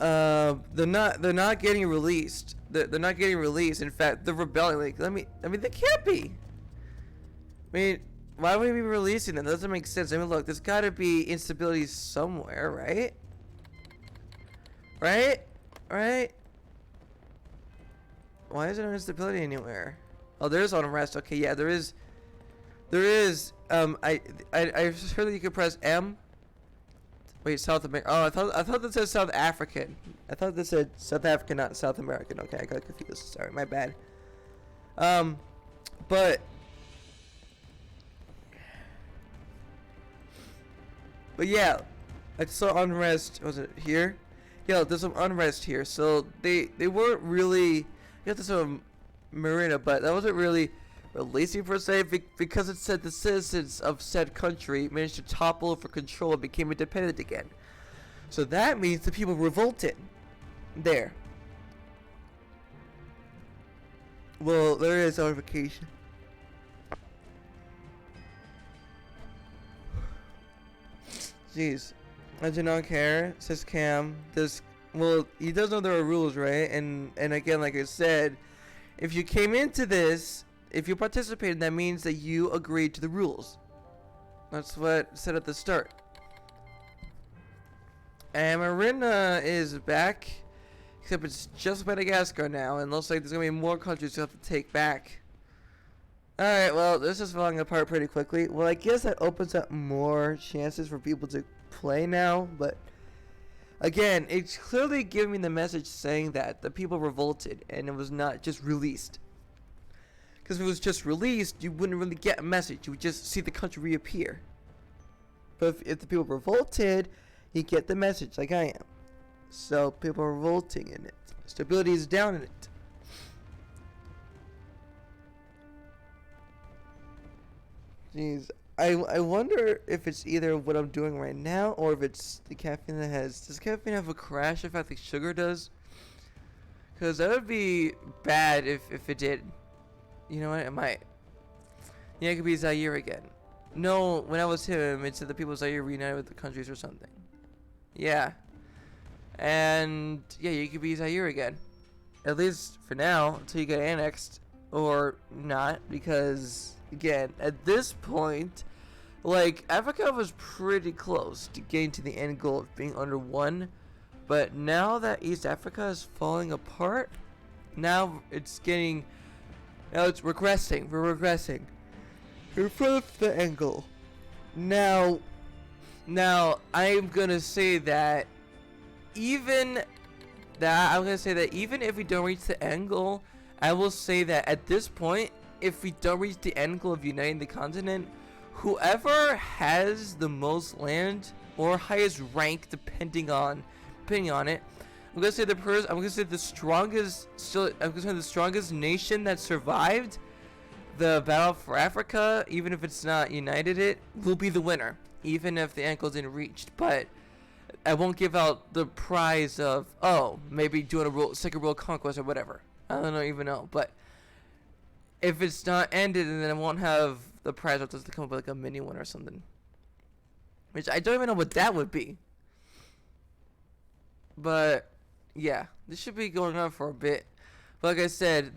They're not getting released. They're not getting released. In fact, they're rebelling. Like, I mean, they can't be. I mean, why would we be releasing them? That doesn't make sense. I mean, look, there's got to be instability somewhere, right? Right? Why is there no instability anywhere? Oh, there's unrest. Okay, yeah, there is. I heard that you could press M. Wait, South America. Oh, I thought that said South African. I thought that said South African, not South American. Okay, I got confused. Sorry, my bad. But yeah, I saw unrest. Was it here? Yeah, there's some unrest here. So they weren't really. You have to say Marina, but that wasn't really releasing per se, because it said the citizens of said country managed to topple for control and became independent again. So that means the people revolted. There. Well, there is notification. Jeez. I do not care, says Cam. Well, he does know there are rules, right? And again, like I said, if you came into this, if you participated, that means that you agreed to the rules. That's what it said at the start. And Marina is back, except it's just Madagascar now, and looks like there's gonna be more countries you have to take back. Alright, well, this is falling apart pretty quickly. Well, I guess that opens up more chances for people to play now, but again, it's clearly giving me the message saying that the people revolted and it was not just released. Because if it was just released, you wouldn't really get a message. You would just see the country reappear. But if the people revolted, you get the message like I am. So people are revolting in it. Stability is down in it. Jeez. I wonder if it's either what I'm doing right now or if it's the caffeine that has. Does caffeine have a crash effect like sugar does? Because that would be bad if it did. You know what? It might. Yeah, it could be Zaire again. No, when I was him, it said the people of Zaire reunited with the countries or something. Yeah. And yeah, you could be Zaire again. At least for now, until you get annexed. Or not, because again, at this point, like, Africa was pretty close to getting to the end goal of being under 1. But now that East Africa is falling apart, now it's regressing. We're regressing. We're from the end goal. Now I'm gonna say that even if we don't reach the end goal, I will say that at this point, if we don't reach the end goal of uniting the continent, whoever has the most land or highest rank, depending on it, I'm gonna say the strongest nation that survived the battle for Africa, even if it's not united, it will be the winner, even if the end goal didn't reach. But I won't give out the prize of, oh, maybe doing a second world conquest or whatever. I don't even know. But if it's not ended, then I won't have the prize. I'll just come up with like a mini one or something, which I don't even know what that would be. But yeah, this should be going on for a bit. But like I said,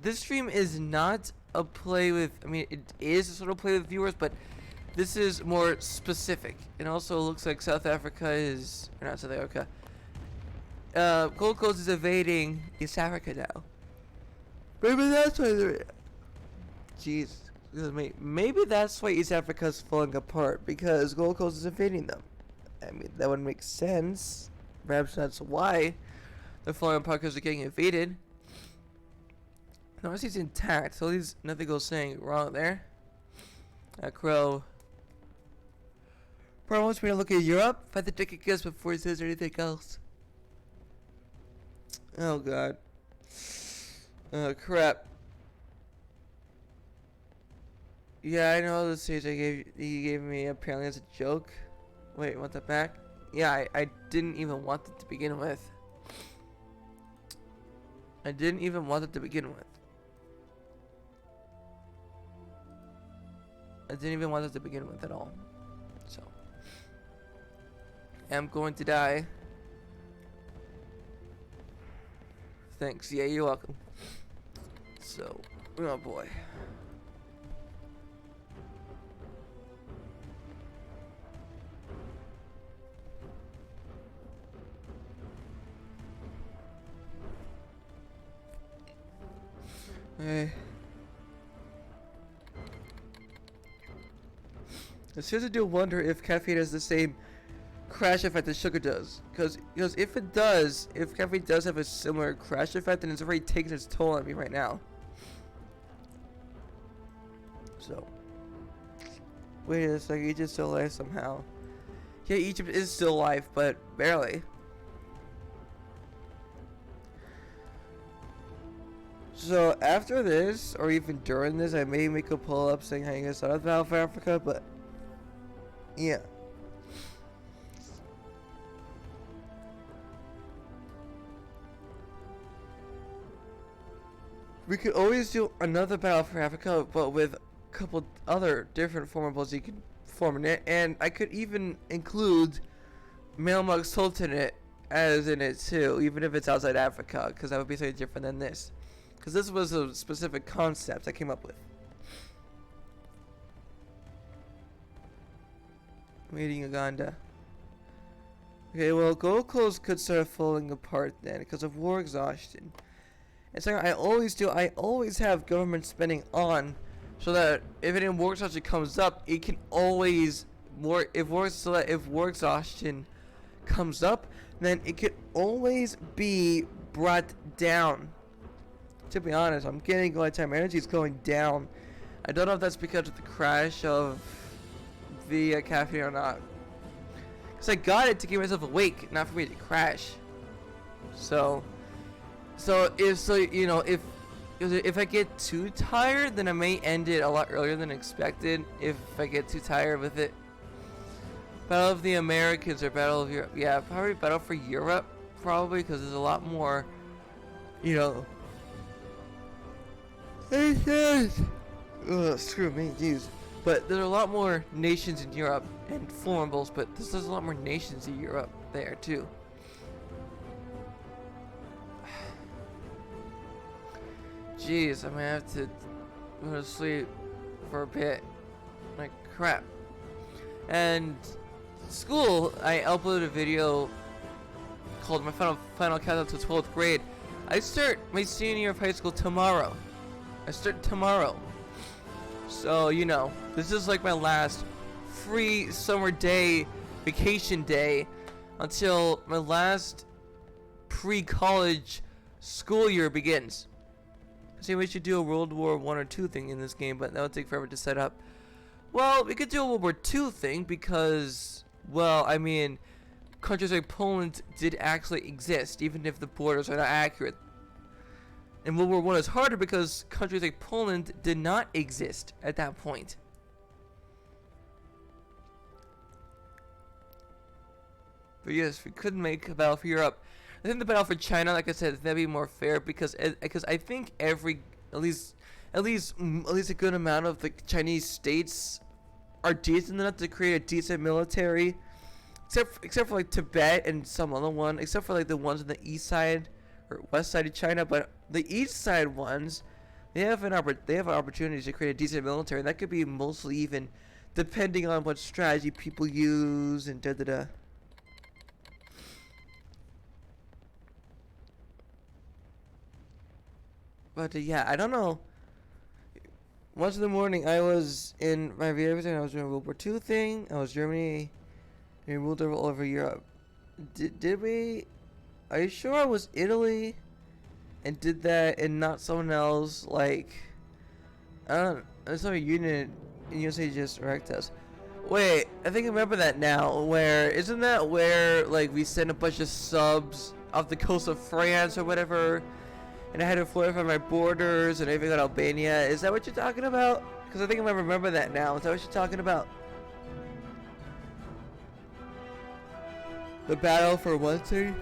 this stream is not a play with. I mean, it is a sort of play with viewers, but this is more specific. It also looks like South Africa is, or not South Africa. Gold Coast is evading East Africa now. Maybe that's why they're. Jeez, maybe that's why East Africa is falling apart, because Gold Coast is evading them. I mean, that would make sense. Perhaps that's why they're falling apart, because they're getting invaded. No, he's intact, so there's nothing goes saying wrong there. Crow. Bro wants me to look at Europe. If I had to take a guess before he says anything else. Oh god. Oh crap. Yeah, I know the stage he gave me apparently as a joke. Wait, want that back? Yeah, I didn't even want it to begin with. I didn't even want it to begin with. I didn't even want it to begin with at all. So I'm going to die. Thanks. Yeah, you're welcome. So, oh boy. Hey. I seriously do wonder if caffeine has the same crash effect as sugar does. Because if it does, if caffeine does have a similar crash effect, then it's already taking its toll on me right now. So. Wait a second, Egypt's still alive somehow. Yeah, Egypt is still alive, but barely. So after this, or even during this, I may make a pull up saying how you guys thought about for Africa, but yeah. We could always do another battle for Africa, but with a couple other different formables you could form in it, and I could even include Melmug Sultanate as in it too, even if it's outside Africa, because that would be something different than this. Because this was a specific concept I came up with. Meeting Uganda. Okay, well, Gold Coast could start falling apart then because of war exhaustion. And so I always do. I always have government spending on, so that if any war exhaustion comes up, it can always if war exhaustion comes up, then it could always be brought down. To be honest, I'm getting lifetime energy is going down. I don't know if that's because of the crash of the caffeine or not. Because I got it to keep myself awake, not for me to crash. So if I get too tired, then I may end it a lot earlier than expected. If I get too tired with it. Battle of the Americans or Battle of Europe? Yeah, probably Battle for Europe, probably, because there's a lot more you know, it says, screw me, jeez. But there are a lot more nations in Europe and formables, but there's a lot more nations in Europe there too. Jeez, I'm gonna have to go to sleep for a bit. Like crap. And school, I uploaded a video called my final countdown to 12th grade. I start my senior year of high school tomorrow. I start tomorrow. So, you know, this is like my last free summer day, vacation day, until my last pre-college school year begins. See, we should do a World War I or II thing in this game, but that would take forever to set up. Well, we could do a World War II thing because, well, I mean, countries like Poland did actually exist, even if the borders are not accurate. And World War I is harder because countries like Poland did not exist at that point. But yes, we could make a battle for Europe. I think the battle for China, like I said, that'd be more fair because I think at least a good amount of the Chinese states are decent enough to create a decent military, except for like Tibet and some other one, except for like the ones on the east side or west side of China. But the east side ones, they have an opportunity to create a decent military. And that could be mostly even, depending on what strategy people use and da. But yeah, I don't know. Once in the morning, I was in my everything. I was doing World War II thing. I was Germany. We ruled all over Europe. Did we? Are you sure I was Italy? And did that and not someone else? Like, I don't know. It's not a unit. And you say just wrecked us. Wait, I think I remember that now. Where isn't that where like we sent a bunch of subs off the coast of France or whatever? And I had to fortify my borders and everything on Albania. Is that what you're talking about? Because I think I might remember that now. Is that what you're talking about? The battle for what city?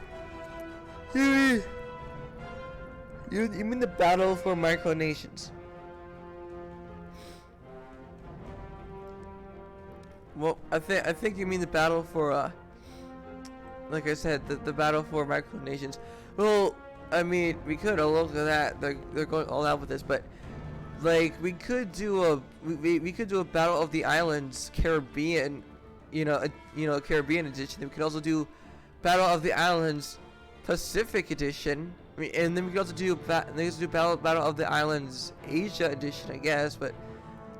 You mean the battle for micronations? Well, I think you mean the battle for like I said, the battle for micronations. Well, I mean, we could look at that. They're going all out with this, but like we could do a battle of the islands Caribbean, Caribbean edition. We could also do battle of the islands Pacific edition. I mean, and then we could also do battle of the islands Asia edition, I guess, but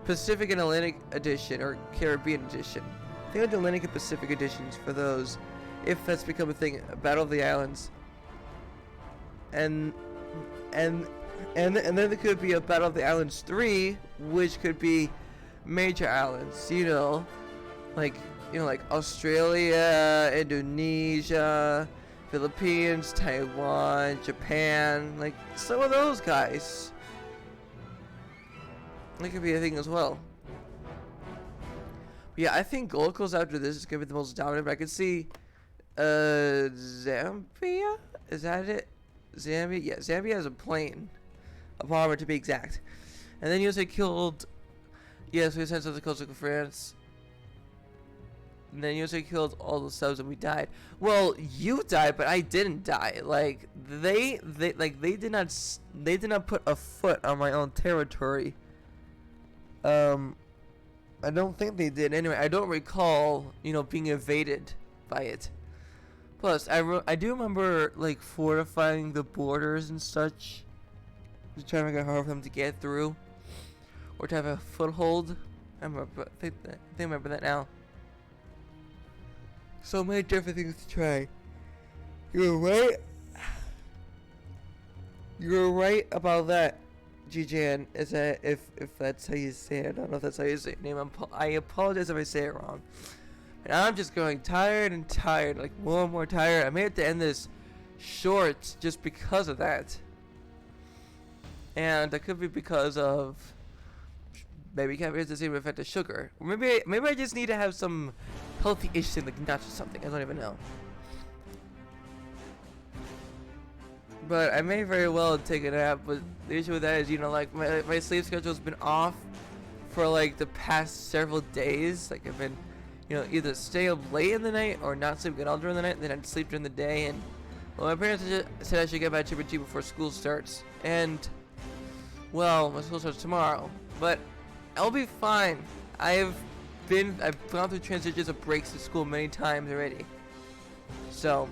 Pacific and Atlantic edition or Caribbean edition. I think I'll do Atlantic and Pacific editions for those, if that's become a thing. Battle of the islands. And then there could be a Battle of the Islands 3, which could be major islands, like Australia, Indonesia, Philippines, Taiwan, Japan, like some of those guys. That could be a thing as well. But yeah, I think Gold Coast after this is gonna be the most dominant. But I could see, Zambia. Is that it? Zambia, yeah, Zambia has a plane, a bomber to be exact. And then USA killed, yes, we sent to the coast of France. And then USA killed all the subs and we died. Well, you died, but I didn't die. Like they did not put a foot on my own territory. I don't think they did. Anyway, I don't recall, being invaded by it. Plus, I do remember like fortifying the borders and such, just trying to make it hard for them to get through, or to have a foothold. I think I remember that now. So many different things to try. You're right. You're right about that, GJN. Is that if that's how you say it? I don't know if that's how you say your name. I apologize if I say it wrong. And I'm just going tired and tired, like more and more tired. I may have to end this short just because of that. And that could be because of maybe can't be the same effect as sugar. Or maybe I just need to have some healthy issues like nuts or something. I don't even know. but I may very well take a nap. But the issue with that is, you know, like my sleep schedule's been off for like the past several days. Like I've been, you know, either stay up late in the night or not sleep good all during the night, then I'd sleep during the day. And well, my parents said I should get back to G before school starts. And well, my school starts tomorrow, but I'll be fine. I've gone through transitions of breaks to school many times already. So,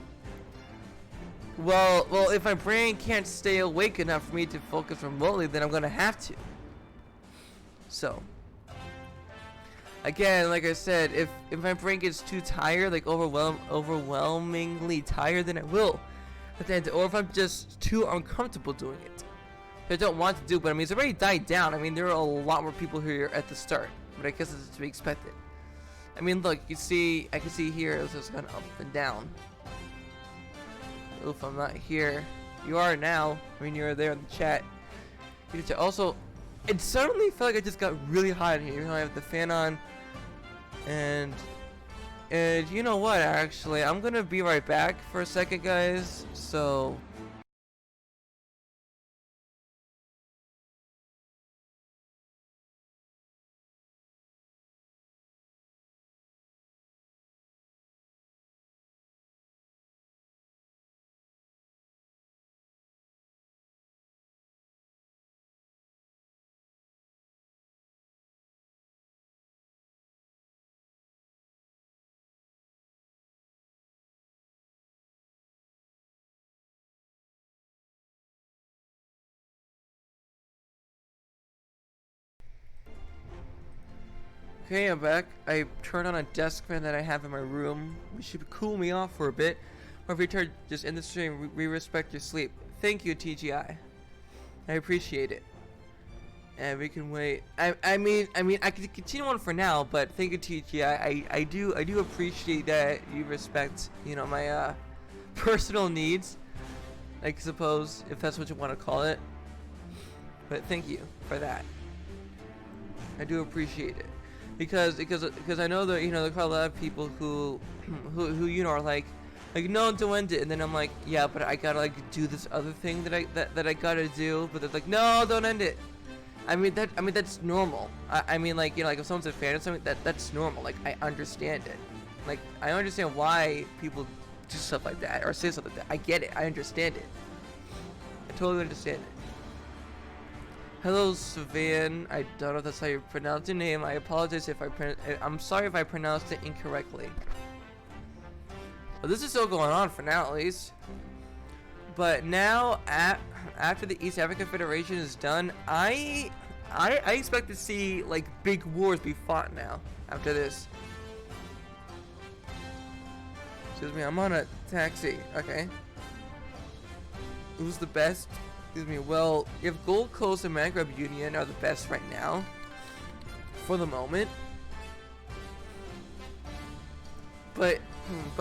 well, if my brain can't stay awake enough for me to focus remotely, then I'm gonna have to. So, again, like I said, if my brain gets too tired, like overwhelmingly tired, then I will. But then, or if I'm just too uncomfortable doing it, I don't want to do. But I mean, it's already died down. I mean, there are a lot more people here at the start, but I guess it's to be expected. I mean, look, I can see here it's just kind of up and down. Oof, I'm not here. You are now. I mean, you're there in the chat. Also, it suddenly felt like it just got really hot in here. You know, I have the fan on, and you know what? Actually, I'm gonna be right back for a second, guys. So. Okay, I'm back. I turned on a desk fan that I have in my room, which should cool me off for a bit. Or if you turn just in the stream, we respect your sleep. Thank you, TGI. I appreciate it. And we can wait. I mean, I can continue on for now, but thank you, TGI. I do appreciate that you respect, you know, my personal needs, I suppose, if that's what you want to call it. But thank you for that. I do appreciate it. Because I know that, you know, there are a lot of people who you know are like no, don't end it, and then I'm like, yeah, but I gotta like do this other thing that I gotta do, but they're like, no, don't end it. I mean that's normal. I mean, like, you know, like if someone's a fan of something, that's normal. Like, I understand it. Like, I understand why people do stuff like that or say stuff like that. I get it. I understand it. I totally understand it. Hello, Savan. I don't know if that's how you pronounce your name. I apologize if I'm sorry if I pronounced it incorrectly. But this is still going on for now, at least. But now, after the East African Federation is done, I expect to see like big wars be fought now after this. Excuse me, I'm on a taxi. Okay. Who's the best? Excuse me. Well, if Gold Coast and Maghreb Union are the best right now, for the moment. But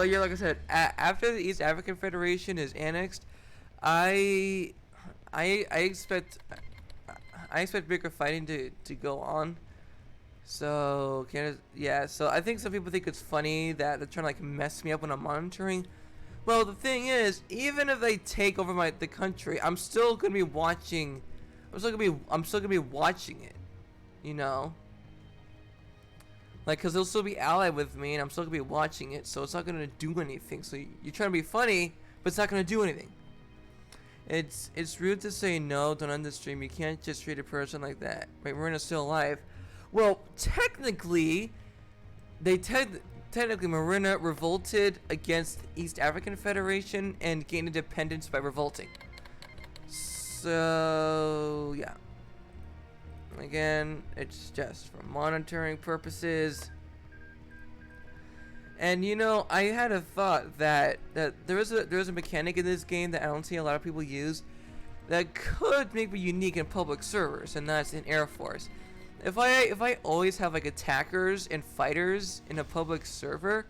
yeah, like I said, after the East African Federation is annexed, I expect bigger fighting to go on. So yeah. So I think some people think it's funny that they're trying to like mess me up when I'm monitoring. Well, the thing is, even if they take over the country, I'm still gonna be watching. I'm still gonna be watching it. You know. Like, cause they'll still be allied with me, and I'm still gonna be watching it. So it's not gonna do anything. So you're trying to be funny, but it's not gonna do anything. It's rude to say no, don't end the stream. You can't just treat a person like that. Wait, Marina's still alive. Well, technically, technically Marina revolted against the East African Federation and gained independence by revolting. So yeah. Again, it's just for monitoring purposes. And you know, I had a thought that there is a mechanic in this game that I don't see a lot of people use that could make me unique in public servers, and that's in Air Force. If I always have like attackers and fighters in a public server,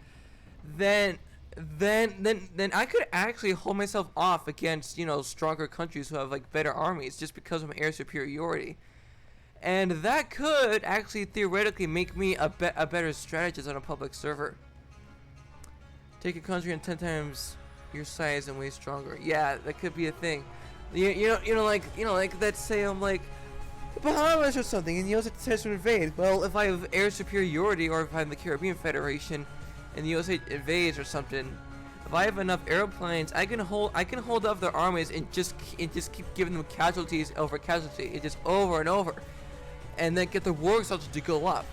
then I could actually hold myself off against, you know, stronger countries who have like better armies just because of my air superiority. And that could actually theoretically make me a better strategist on a public server. Take a country and 10 times your size and way stronger. Yeah, that could be a thing. Like let's say I'm like the Bahamas or something, and the U.S. decides to invade. Well, if I have air superiority, or if I'm the Caribbean Federation, and the U.S. invades or something, if I have enough airplanes, I can hold off their armies and just keep giving them casualties over casualty, it just over and over, and then get the war results to go up.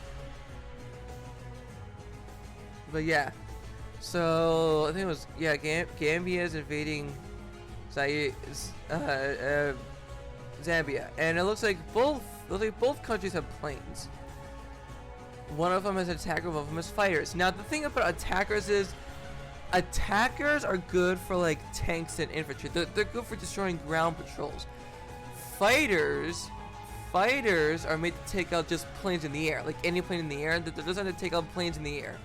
But yeah, so I think it was Gambia is invading Zambia, and it looks like both countries have planes. One of them is attacker, one of them is fighters. Now the thing about attackers is, attackers are good for like tanks and infantry. They're good for destroying ground patrols. Fighters are made to take out just planes in the air, like any plane in the air. They're designed to take out planes in the air.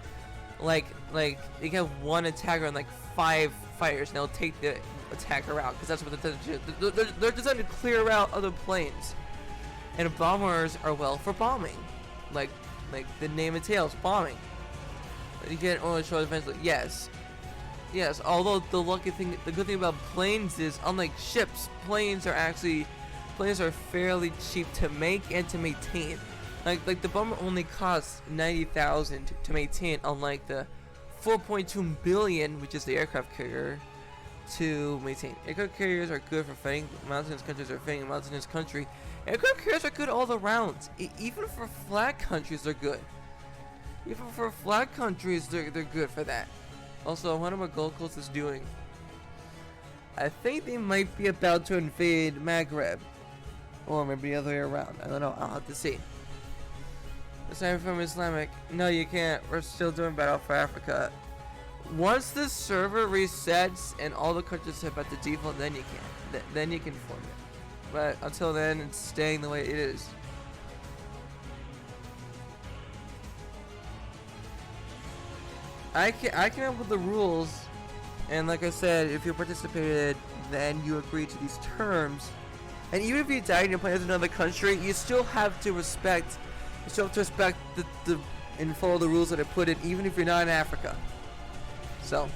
Like you can have one attacker and like 5 fighters, and they'll take the attacker out, because that's what they're designed to clear out other planes. And bombers are well for bombing, like the name entails, bombing. You get only short eventually. Yes. Although the good thing about planes is, unlike ships, planes are fairly cheap to make and to maintain. Like the bomber only costs 90,000 to maintain, unlike the 4.2 billion, which is the aircraft carrier, to maintain. Aircraft carriers are good for fighting mountainous countries or fighting a mountainous country. Aircraft carriers are good all around. Even for flat countries, they're good. Even for flat countries, they're good for that. Also, I wonder what Gold Coast is doing. I think they might be about to invade Maghreb, or maybe the other way around. I don't know. I'll have to see. Aside from Islamic, no, you can't. We're still doing Battle for Africa. Once the server resets and all the countries are at the default, then you can. Then you can form it. But until then, it's staying the way it is. I can come up with the rules, and like I said, if you participated, then you agree to these terms. And even if you died and you play as another country, you still have to respect. You still have to respect the and follow the rules that I put in, even if you're not in Africa. So,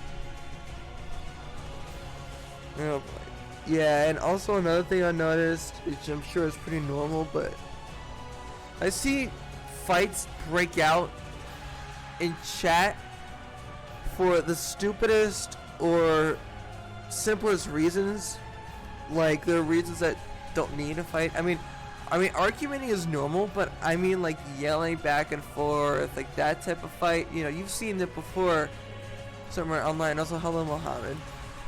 oh boy. Yeah, and also another thing I noticed, which I'm sure is pretty normal, but I see fights break out in chat for the stupidest or simplest reasons. Like, there are reasons that don't need a fight. I mean, argumenting is normal, but I mean, like, yelling back and forth, like that type of fight. You know, you've seen it before somewhere online. Also, hello, Mohammed.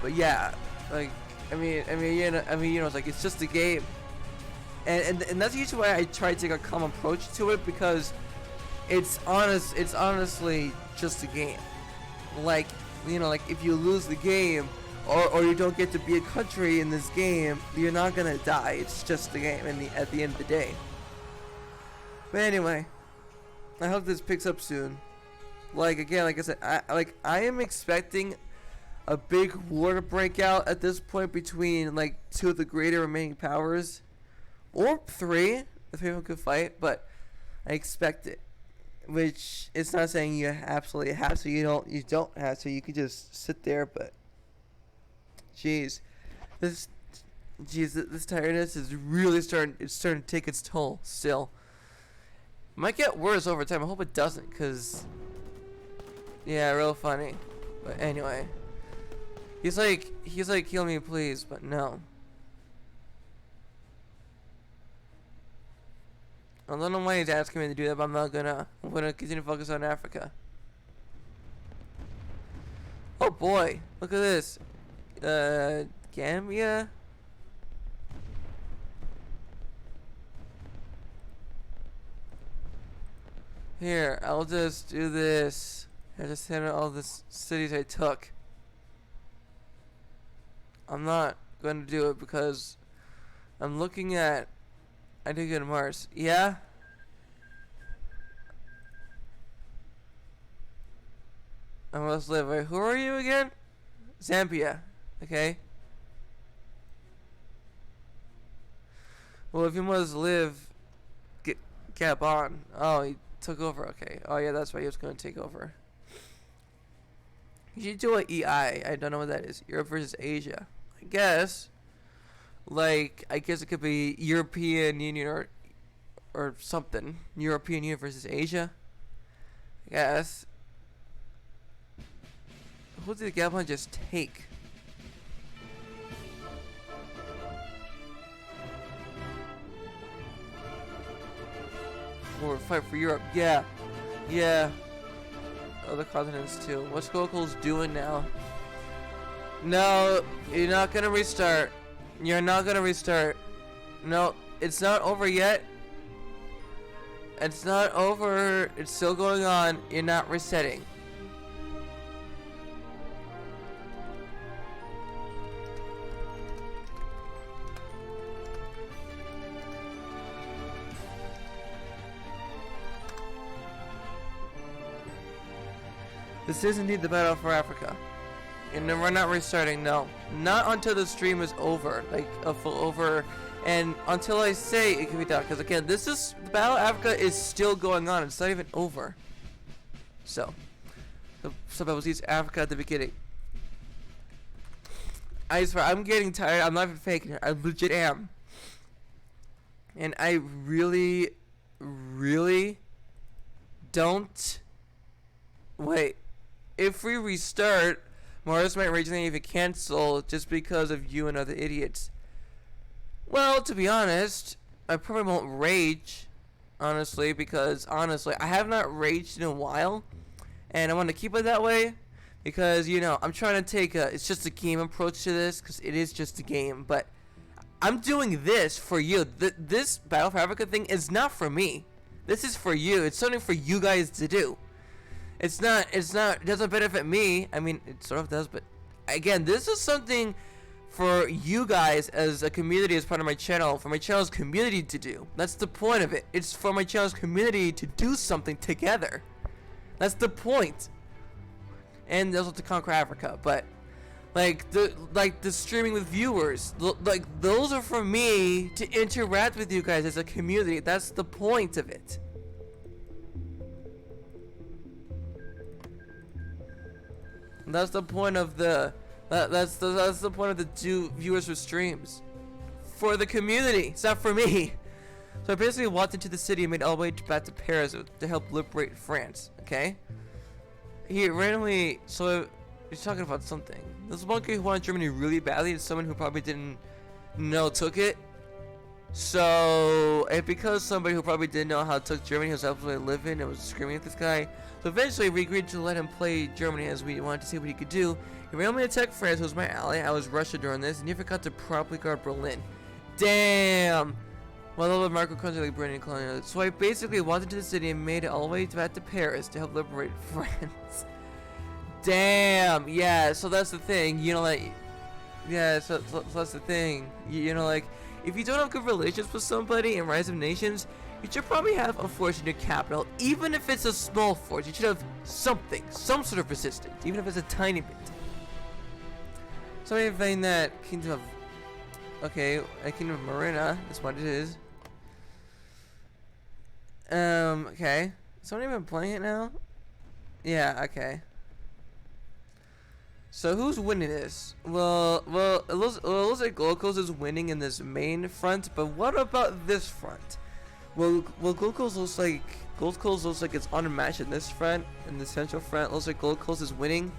But yeah, like, I mean, it's like, it's just a game, and that's usually why I try to take a calm approach to it, because it's honestly just a game. Like, like if you lose the game, or you don't get to be a country in this game, you're not gonna die. It's just a game at the end of the day. But anyway, I hope this picks up soon. Like, again, like I said, I am expecting a big war to break out at this point between like 2 of the greater remaining powers, or 3 if people could fight, but I expect it. Which it's not saying you absolutely have to. You don't have to. You could just sit there. But jeez, this tiredness is really starting to take its toll. Still, might get worse over time. I hope it doesn't, cause yeah, real funny. But anyway, he's like heal me please, but no. I don't know why he's asking me to do that, but I'm gonna continue to focus on Africa. Oh boy, look at this. Gambia? Here, I'll just do this. I just hit all the cities I took. I'm not going to do it because I'm looking at... I did get Mars. Yeah? I must live. Wait, who are you again? Zambia. Okay. Well, if you must live, get Gabon. Oh, he took over. Okay. Oh, yeah, that's right. He was going to take over. You should do a EI. I don't know what that is. Europe versus Asia. I guess. Like, I guess it could be European Union or something. European Union versus Asia. I guess. Who did the Gabon just take? Or fight for Europe. Yeah. Yeah. Other continents too. What's Gokul's doing now? No, you're not gonna restart. You're not gonna restart. No, it's not over yet. It's not over. It's still going on. You're not resetting. This is indeed the battle for Africa. And we're not restarting, no. Not until the stream is over. Like, a full over. And until I say it can be done. Because again, the battle of Africa is still going on. It's not even over. So. Some people use Africa at the beginning. I swear, I'm getting tired. I'm not even faking it. I legit am. And I really, really don't. Wait. If we restart, Mars might rage and even cancel just because of you and other idiots. Well, to be honest, I probably won't rage, honestly, because honestly, I have not raged in a while, and I want to keep it that way, because, you know, I'm trying to take it's just a game approach to this, because it is just a game, but I'm doing this for you. This Battle for Africa thing is not for me. This is for you. It's something for you guys to do. It doesn't benefit me. I mean, it sort of does, but again, this is something for you guys as a community, as part of my channel, for my channel's community to do. That's the point of it. It's for my channel's community to do something together. That's the point. And also to conquer Africa, but like the streaming with viewers, like those are for me to interact with you guys as a community. That's the point of it. That's the point of the that's the point of the two viewers for streams. For the community. It's not for me. So I basically walked into the city and made all the way back to Paris to help liberate France. Okay? He randomly he's talking about something. This one guy who wanted Germany really badly is someone who probably didn't know took it. So, and because somebody who probably didn't know how took Germany was absolutely living and was screaming at this guy, so eventually we agreed to let him play Germany as we wanted to see what he could do. He randomly attacked France, who was my ally. I was Russia during this, and he forgot to properly guard Berlin. Damn! Well, all the micro country like Britain and colonial. So I basically walked into the city and made it all the way back to Paris to help liberate France. Damn! Yeah, so that's the thing, you know, like, yeah, so that's the thing, you know, like, if you don't have good relations with somebody in Rise of Nations, you should probably have a force in your capital. Even if it's a small force, you should have something, some sort of resistance, even if it's a tiny bit. Somebody invading that kingdom of, okay, a kingdom of Marina, that's what it is. Okay. Somebody been playing it now? Yeah, okay. So who's winning this? Well, it looks like Gold Coast is winning in this main front, but what about this front? Well, Gold Coast looks like it's unmatched in this front. In the central front, looks like Gold Coast is winning.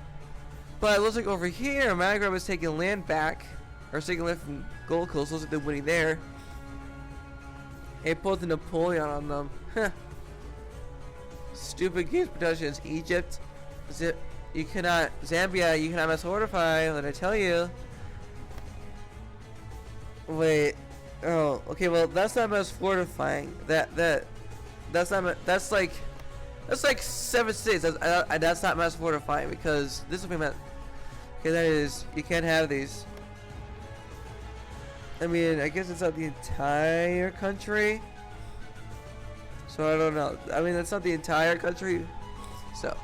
But it looks like over here, Magram is taking land back, or taking land from Gold Coast. Looks like they're winning there. They pulled the Napoleon on them. Stupid games productions. Egypt, you cannot, Zambia, you cannot fortify. Let I tell you. Wait. Oh, okay. Well, that's not mass fortifying. That's like 7 states. That's not mass fortifying because this will be mass. Okay, that is, you can't have these. I mean, I guess it's not the entire country. So I don't know. I mean, that's not the entire country. So.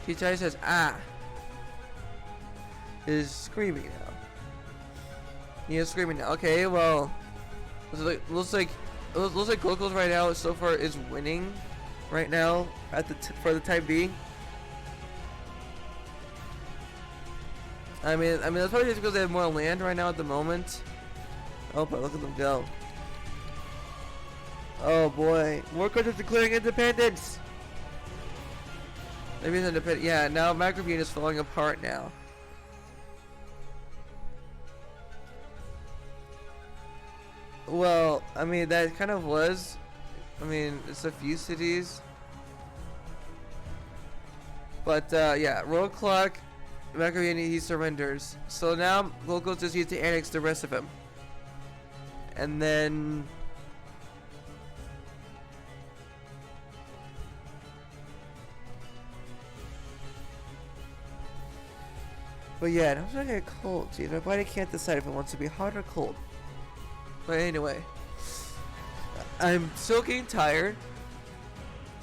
Kichai says, is screaming now. He is screaming now. Okay, well, looks like Goku's right now so far is winning right now at for the time being. that's probably just because they have more land right now at the moment. Oh, but look at them go. Oh boy, more countries declaring independence. Maybe it's independent. Yeah, now Macrobian is falling apart now. Well, I mean, that kind of was. I mean, it's a few cities. But, yeah, Road Clock, Macrobian, he surrenders. So now, Gold Coast just needs to annex the rest of him. And then... But yeah, I'm starting to get cold, dude. My body can't decide if it wants to be hot or cold. But anyway, I'm still getting tired.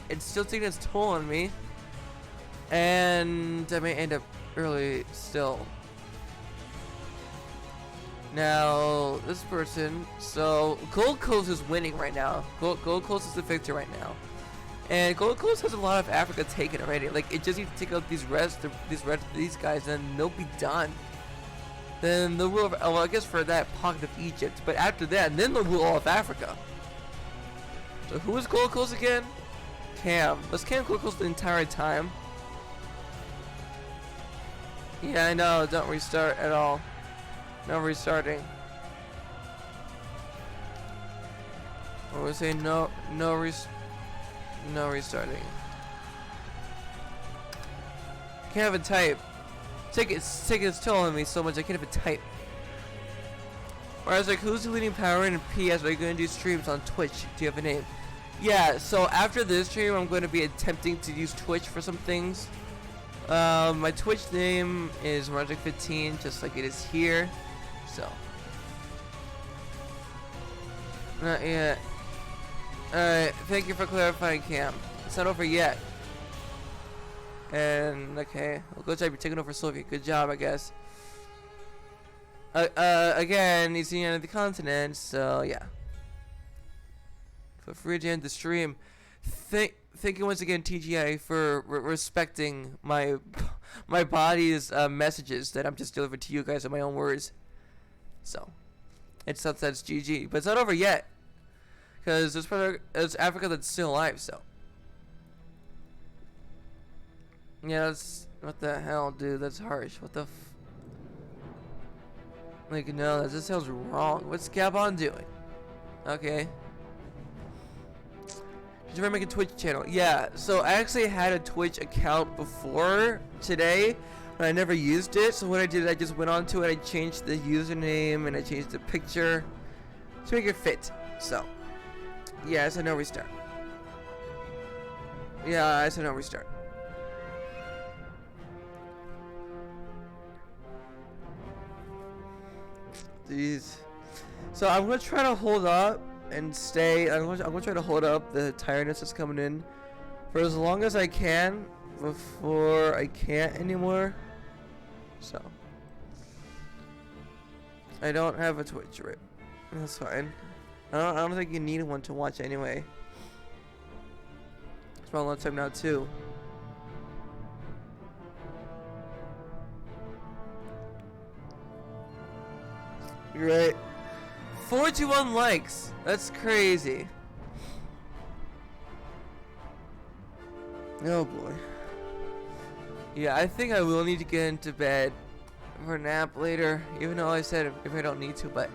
It's still taking its toll on me. And I may end up early still. Now, this person, so Gold Coast is winning right now. Gold Coast is the victor right now. And Gold Coast has a lot of Africa taken already. Like, it just needs to take out these guys, and they'll be done. Then they'll rule over, well, I guess for that pocket of Egypt. But after that, then they'll rule all of Africa. So who is Gold Coast again? Cam. Let's Cam Gold Coast the entire time. Yeah, I know. Don't restart at all. No restarting. Or we say no restarting. Can't even type. It's toll on me so much I can't even type. Or I was like, who's the leading power in PS? Are you going to do streams on Twitch? Do you have a name? Yeah, so after this stream, I'm going to be attempting to use Twitch for some things. My Twitch name is Magic15, just like it is here. So. Not yet. Alright, thank you for clarifying, Cam. It's not over yet. And, okay, well, go type, you're taking over Soviet. Good job, I guess. Again, he's the end of the continent, so yeah. Feel free to end the stream. Thank you once again, TGI, for respecting my body's messages that I'm just delivering to you guys in my own words. So, it's not that's GG, but it's not over yet, because there's Africa that's still alive. So, yeah, that's what the hell, dude. That's harsh. What the? Like, no, that just sounds wrong. What's Gabon doing? Okay. Did you ever make a Twitch channel? Yeah, so I actually had a Twitch account before today, but I never used it. So what I did, I just went onto it, I changed the username, and I changed the picture to make it fit. So, yeah, I said no restart. Yeah, I said no restart. Jeez. So I'm gonna try to hold up and stay. I'm gonna try to hold up the tiredness that's coming in for as long as I can before I can't anymore. So I don't have a Twitch, right? That's fine. I don't think you need one to watch anyway. It's been a long time now too. You're right. 41 likes. That's crazy. Oh boy. Yeah, I think I will need to get into bed for a nap later, even though I said if I don't need to, but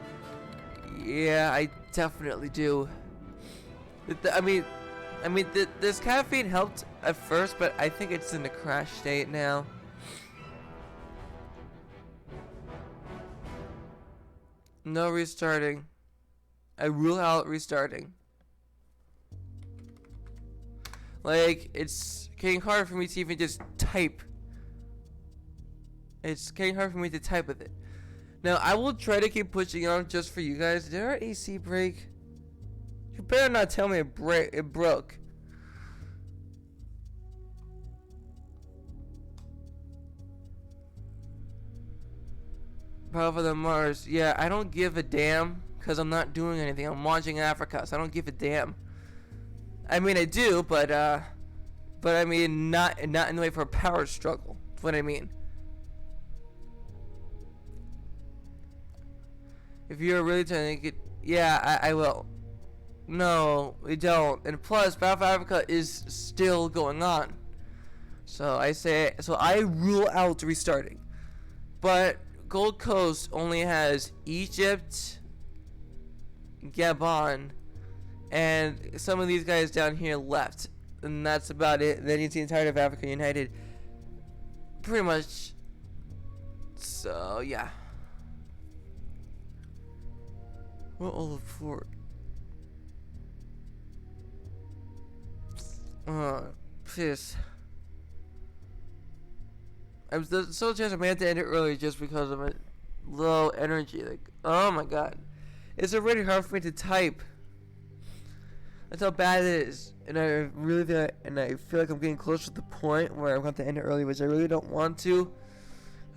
yeah, I definitely do. I mean, this caffeine helped at first, but I think it's in the crash state now. No restarting. I rule out restarting. Like, it's getting hard for me to even just type. It's getting hard for me to type with it. Now, I will try to keep pushing on just for you guys. Did our AC break? You better not tell me it broke. Power for the Mars. Yeah, I don't give a damn because I'm not doing anything. I'm watching Africa, so I don't give a damn. I mean, I do, but I mean, not in the way for a power struggle. That's what I mean. If you're really trying to get, yeah, I will. No, we don't. And plus, Battle for Africa is still going on. So I rule out restarting. But Gold Coast only has Egypt, Gabon, and some of these guys down here left. And that's about it. Then you see the entirety of Africa United. Pretty much. So, yeah. What all for? Piss. There's so chance I may have to end it early just because of it. Low energy. Like, oh my god. It's already hard for me to type. That's how bad it is. And I really feel like I'm getting close to the point where I'm going to end it early, which I really don't want to.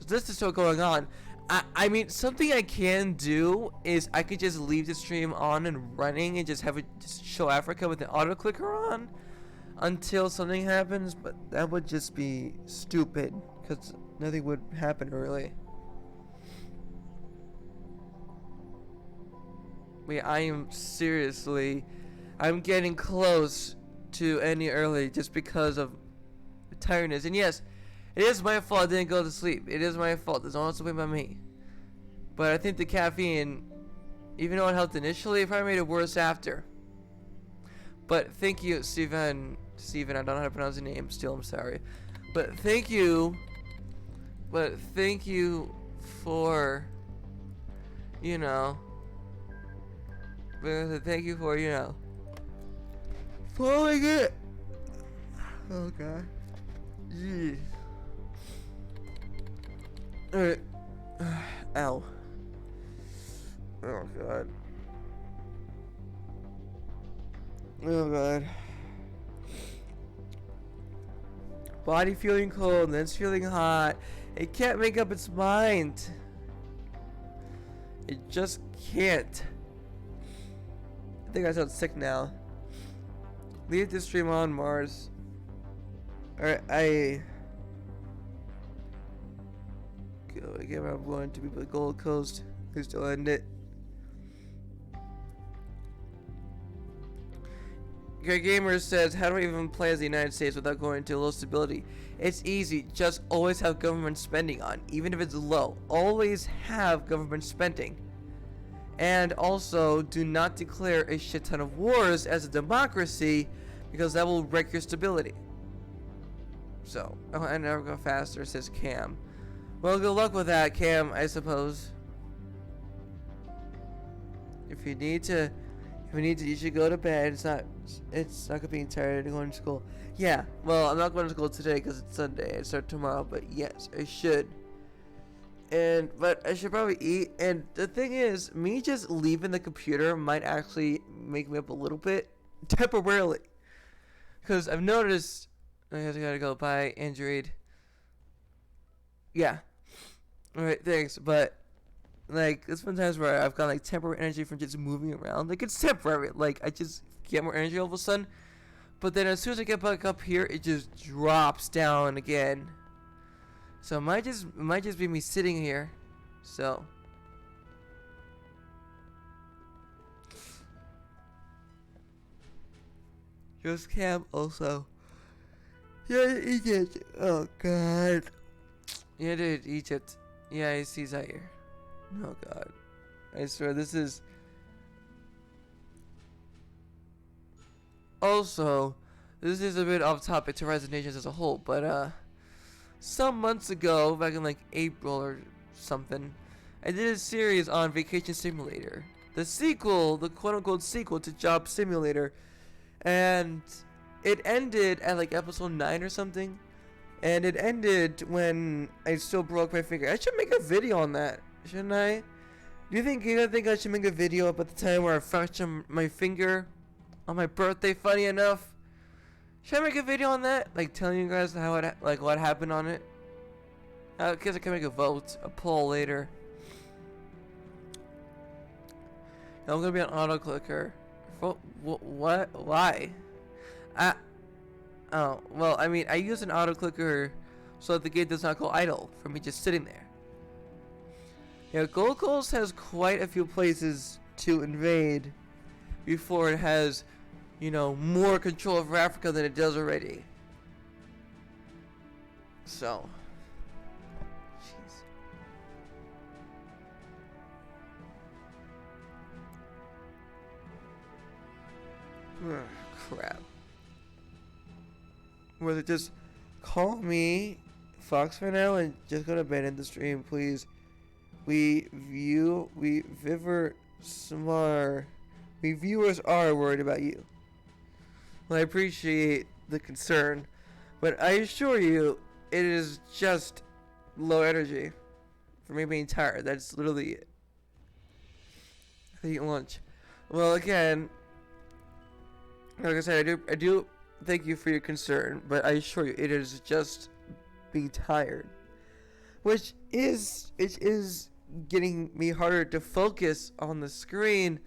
This is still going on. I mean, something I can do is I could just leave the stream on and running and just have it just show Africa with the auto clicker on until something happens, but that would just be stupid because nothing would happen really. Wait, I'm getting close to ending early just because of tiredness. And yes, it is my fault I didn't go to sleep. It is my fault. There's no blame by me. But I think the caffeine, even though it helped initially, it probably made it worse after. But thank you, Steven, I don't know how to pronounce your name. Still, I'm sorry. But thank you for, you know, following it. Oh god. Jeez. Alright. Ow. Oh god. Oh god. Body feeling cold, then it's feeling hot. It can't make up its mind. It just can't. I think I sound sick now. Leave this stream on, Mars. Alright, again, I'm going to be the Gold Coast. We still end it. Great Gamer says, how do I even play as the United States without going to low stability? It's easy. Just always have government spending on, even if it's low. Always have government spending. And also, do not declare a shit ton of wars as a democracy, because that will wreck your stability. So, oh, I never go faster, says Cam. Well, good luck with that, Cam, I suppose. If you need to, you should go to bed. It's not being tired of going to school. Yeah, well, I'm not going to school today because it's Sunday. I start tomorrow, but yes, I should. But I should probably eat. And the thing is, me just leaving the computer might actually make me up a little bit temporarily. Because I've noticed, I gotta go. Bye, Android. Yeah. Alright, thanks. But, like, there's been times where I've got, like, temporary energy from just moving around. Like, it's temporary. Like, I just get more energy all of a sudden. But then as soon as I get back up here, it just drops down again. So it might just be me sitting here. So. Just Cam also. Yeah, Egypt. Oh, God. Yeah, dude, Egypt. Yeah, I see Zaire. Oh, God. I swear, this is... Also, this is a bit off topic to Rise of Nations as a whole, but, some months ago, back in, like, April or something, I did a series on Vacation Simulator. The sequel, the quote-unquote sequel to Job Simulator. And it ended at, like, episode 9 or something. And it ended when I still broke my finger. I should make a video on that, shouldn't I? Do you think I should make a video about the time where I fractured my finger on my birthday? Funny enough, should I make a video on that, like telling you guys how it, like what happened on it? Because I can make a poll later. Now I'm gonna be on auto clicker. What? Why? Oh, well, I mean, I use an auto clicker so that the game does not go idle for me just sitting there. Yeah, Gold Coast has quite a few places to invade before it has, you know, more control over Africa than it does already. So, jeez. Crap. Will it just call me Fox for now and just go to bed in the stream, please? We viewers are worried about you. Well, I appreciate the concern, but I assure you, it is just low energy for me being tired. That's literally it. I eat lunch. Well, again, like I said, I do thank you for your concern, but I assure you, it is just being tired, which is getting me harder to focus on the screen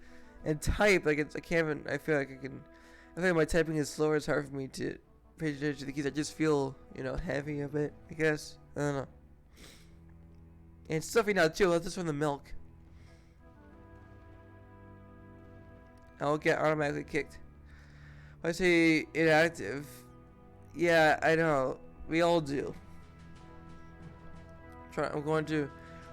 and type. Like I can't even. I feel like my typing is slower. It's hard for me to pay attention to the keys. I just feel, you know, heavy a bit, I guess. I don't know. And it's stuffy now too. That's just from the milk. I'll get automatically kicked. I say inactive. Yeah, I know. We all do. I'm going to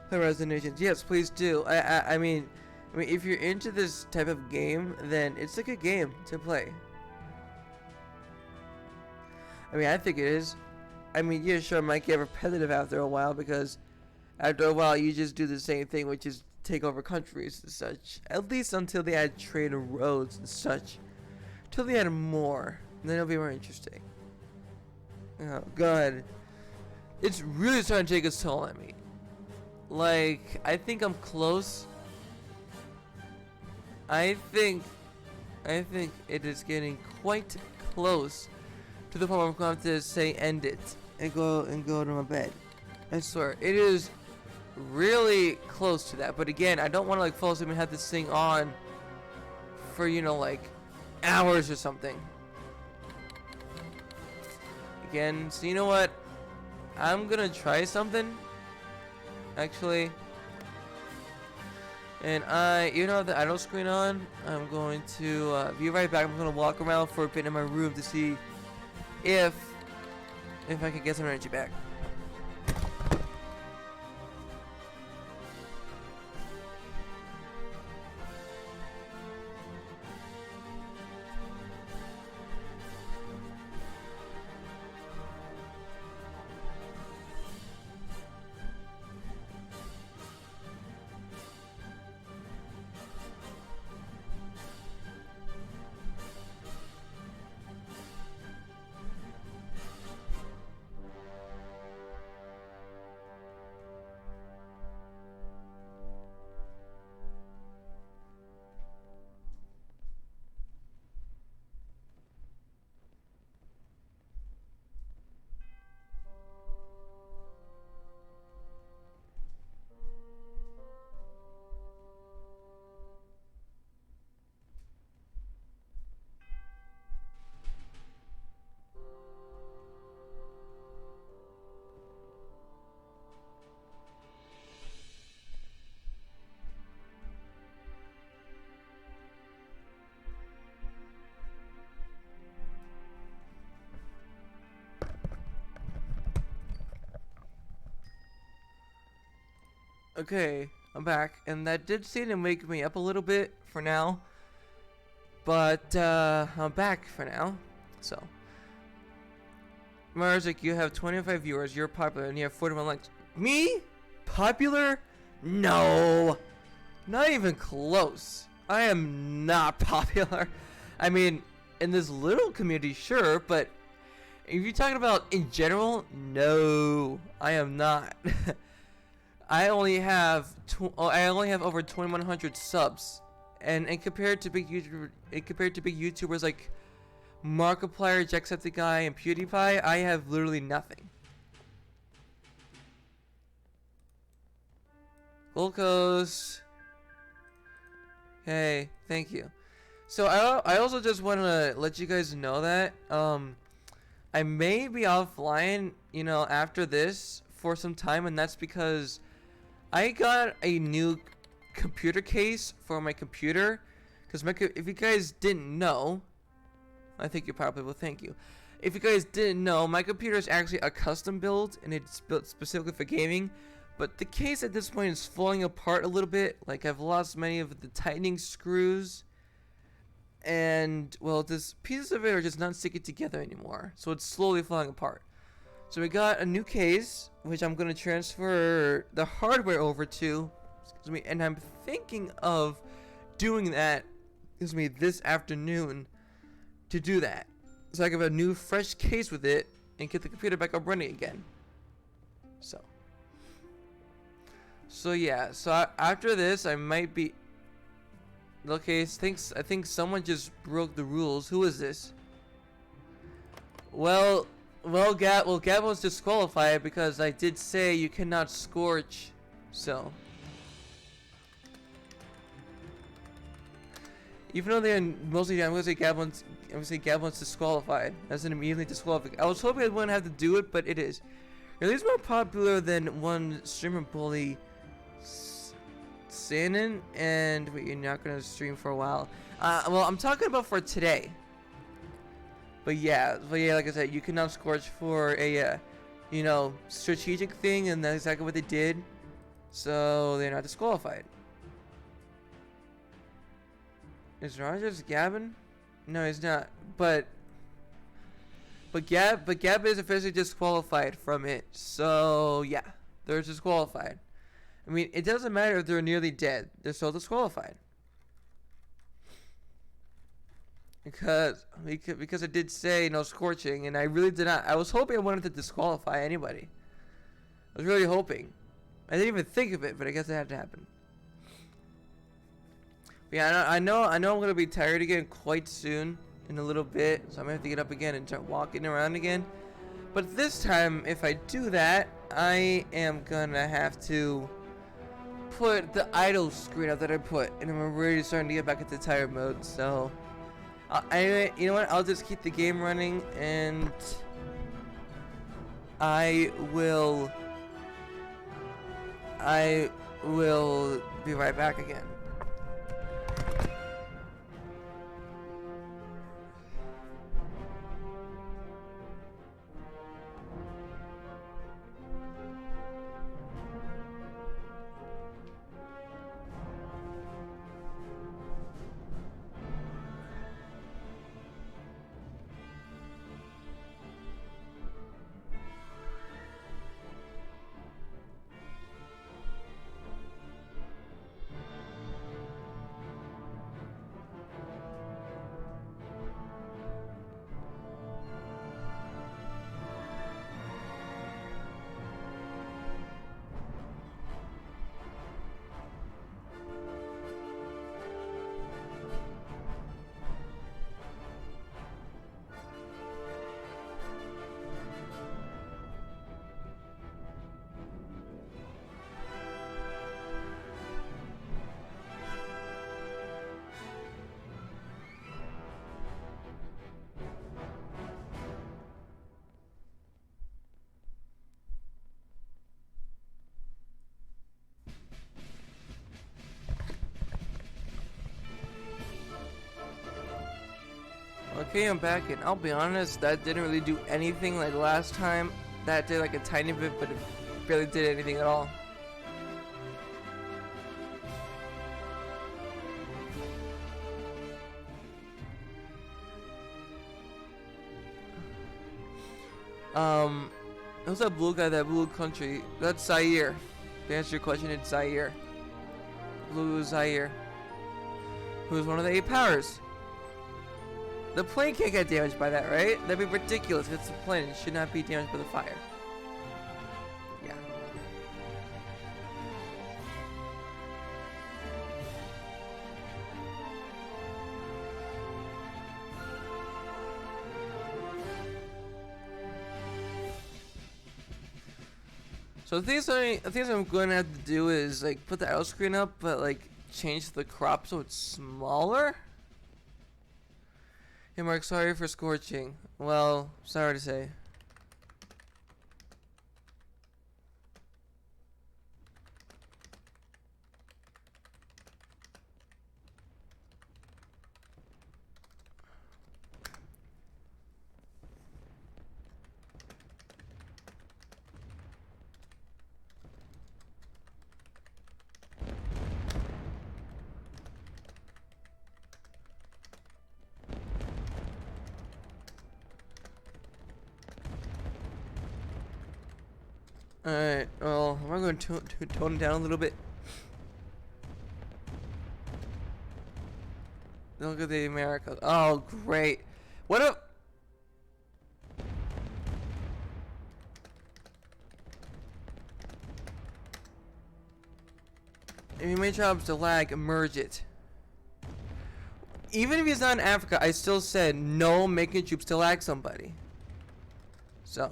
play Resonations. Yes, please do. I mean, if you're into this type of game, then it's a good game to play. I mean, I think it is. I mean, yeah, sure, it might get repetitive after a while, because after a while you just do the same thing, which is take over countries and such. At least until they add trade and roads and such. Till they add more, and then it'll be more interesting. Oh, God. It's really starting to take its toll on me. Like, I think I'm close. I think it is getting quite close to the point where I'm going to have to say end it and go to my bed. I swear, it is really close to that. But again, I don't want to like fall asleep and have this thing on for, you know, like hours or something. Again, so you know what? I'm gonna try something, actually. And you know, the idle screen on. I'm going to be right back. I'm gonna walk around for a bit in my room to see if I can get some energy back. Okay, I'm back, and that did seem to wake me up a little bit for now, but I'm back for now. So, Marzik, you have 25 viewers, you're popular, and you have 41 likes. Me? Popular? No, not even close. I am not popular. I mean, in this little community, sure, but if you're talking about in general, no, I am not. I only have over 2,100 subs, and compared to big YouTubers like Markiplier, Jacksepticeye, and PewDiePie, I have literally nothing. Gold Coast. Hey, thank you. So I also just want to let you guys know that I may be offline, you know, after this for some time, and that's because I got a new computer case for my computer, because if you guys didn't know, I think you probably will. Thank you. If you guys didn't know, my computer is actually a custom build, and it's built specifically for gaming. But the case at this point is falling apart a little bit. Like, I've lost many of the tightening screws, and well, this pieces of it are just not sticking together anymore, so it's slowly falling apart. So we got a new case, which I'm gonna transfer the hardware over to. Excuse me, and I'm thinking of doing that. Excuse me, this afternoon to do that, so I can have a new fresh case with it and get the computer back up running again. So yeah, so after this I might be. Okay, I think someone just broke the rules. Who is this? Well, Gab was disqualified because I did say you cannot scorch. So even though they're mostly, I'm gonna say Gab one's disqualified. That's an immediately disqualified. I was hoping I wouldn't have to do it, but it is. At least more popular than one streamer bully, Sanin, and wait, you're not gonna stream for a while. Well, I'm talking about for today. But yeah, like I said, you cannot scorch for a, you know, strategic thing, and that's exactly what they did. So they're not disqualified. Is Rogers Gavin? No, he's not. But Gab is officially disqualified from it. So yeah, they're disqualified. I mean, it doesn't matter if they're nearly dead; they're still disqualified. Because I did say no scorching, and I really did not. I was hoping I wanted to disqualify anybody. I was really hoping. I didn't even think of it, but I guess it had to happen. But yeah, I know I'm gonna be tired again quite soon, in a little bit, so I'm gonna have to get up again and start walking around again. But this time, if I do that, I am gonna have to put the idle screen up that I put, and I'm already starting to get back into tired mode. So, anyway, you know what? I'll just keep the game running, and I will be right back again. Okay, I'm back, and I'll be honest, that didn't really do anything like last time. That did like a tiny bit, but it barely did anything at all. Who's that blue guy, that blue country? That's Zaire. To answer your question, it's Zaire. Blue Zaire. Who's one of the 8 powers. The plane can't get damaged by that, right? That'd be ridiculous. If it's a plane, it should not be damaged by the fire. Yeah. So the things I'm going to have to do is like put the idle screen up, but like change the crop so it's smaller. Hey Mark, sorry for scorching. Well, sorry to say. Alright, well, I'm going to tone it down a little bit. Look at the Americas. Oh, great. What up? If you make jobs to lag, merge it. Even if he's not in Africa, I still said no making troops to lag somebody. So.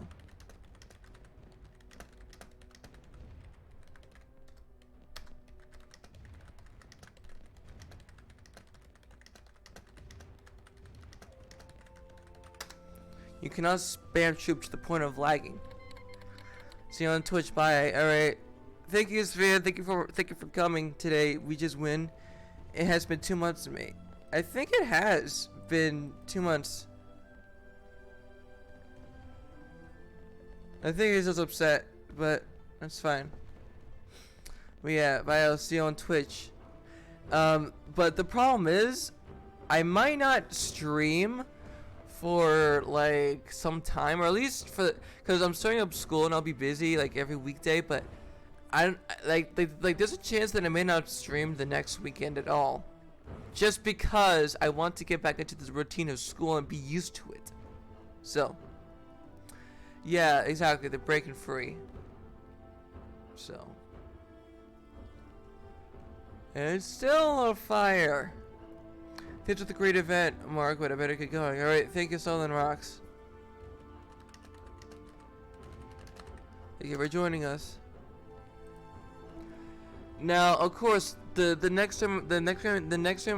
You cannot spam troops to the point of lagging. See you on Twitch. Bye. All right. Thank you, Sphere. Thank you for coming today. We just win. It has been 2 months, mate. I think it has been 2 months. I think he's just upset, but that's fine. But yeah, bye. I'll see you on Twitch. But the problem is, I might not stream for like some time, or at least for, because I'm starting up school and I'll be busy like every weekday. But I don't like there's a chance that I may not stream the next weekend at all, just because I want to get back into the routine of school and be used to it. So yeah, exactly, they're breaking free. So and it's still on fire. This was a great event, Mark, but I better get going. Alright, thank you, Solon Rocks. Thank you for joining us. Now, of course, the next time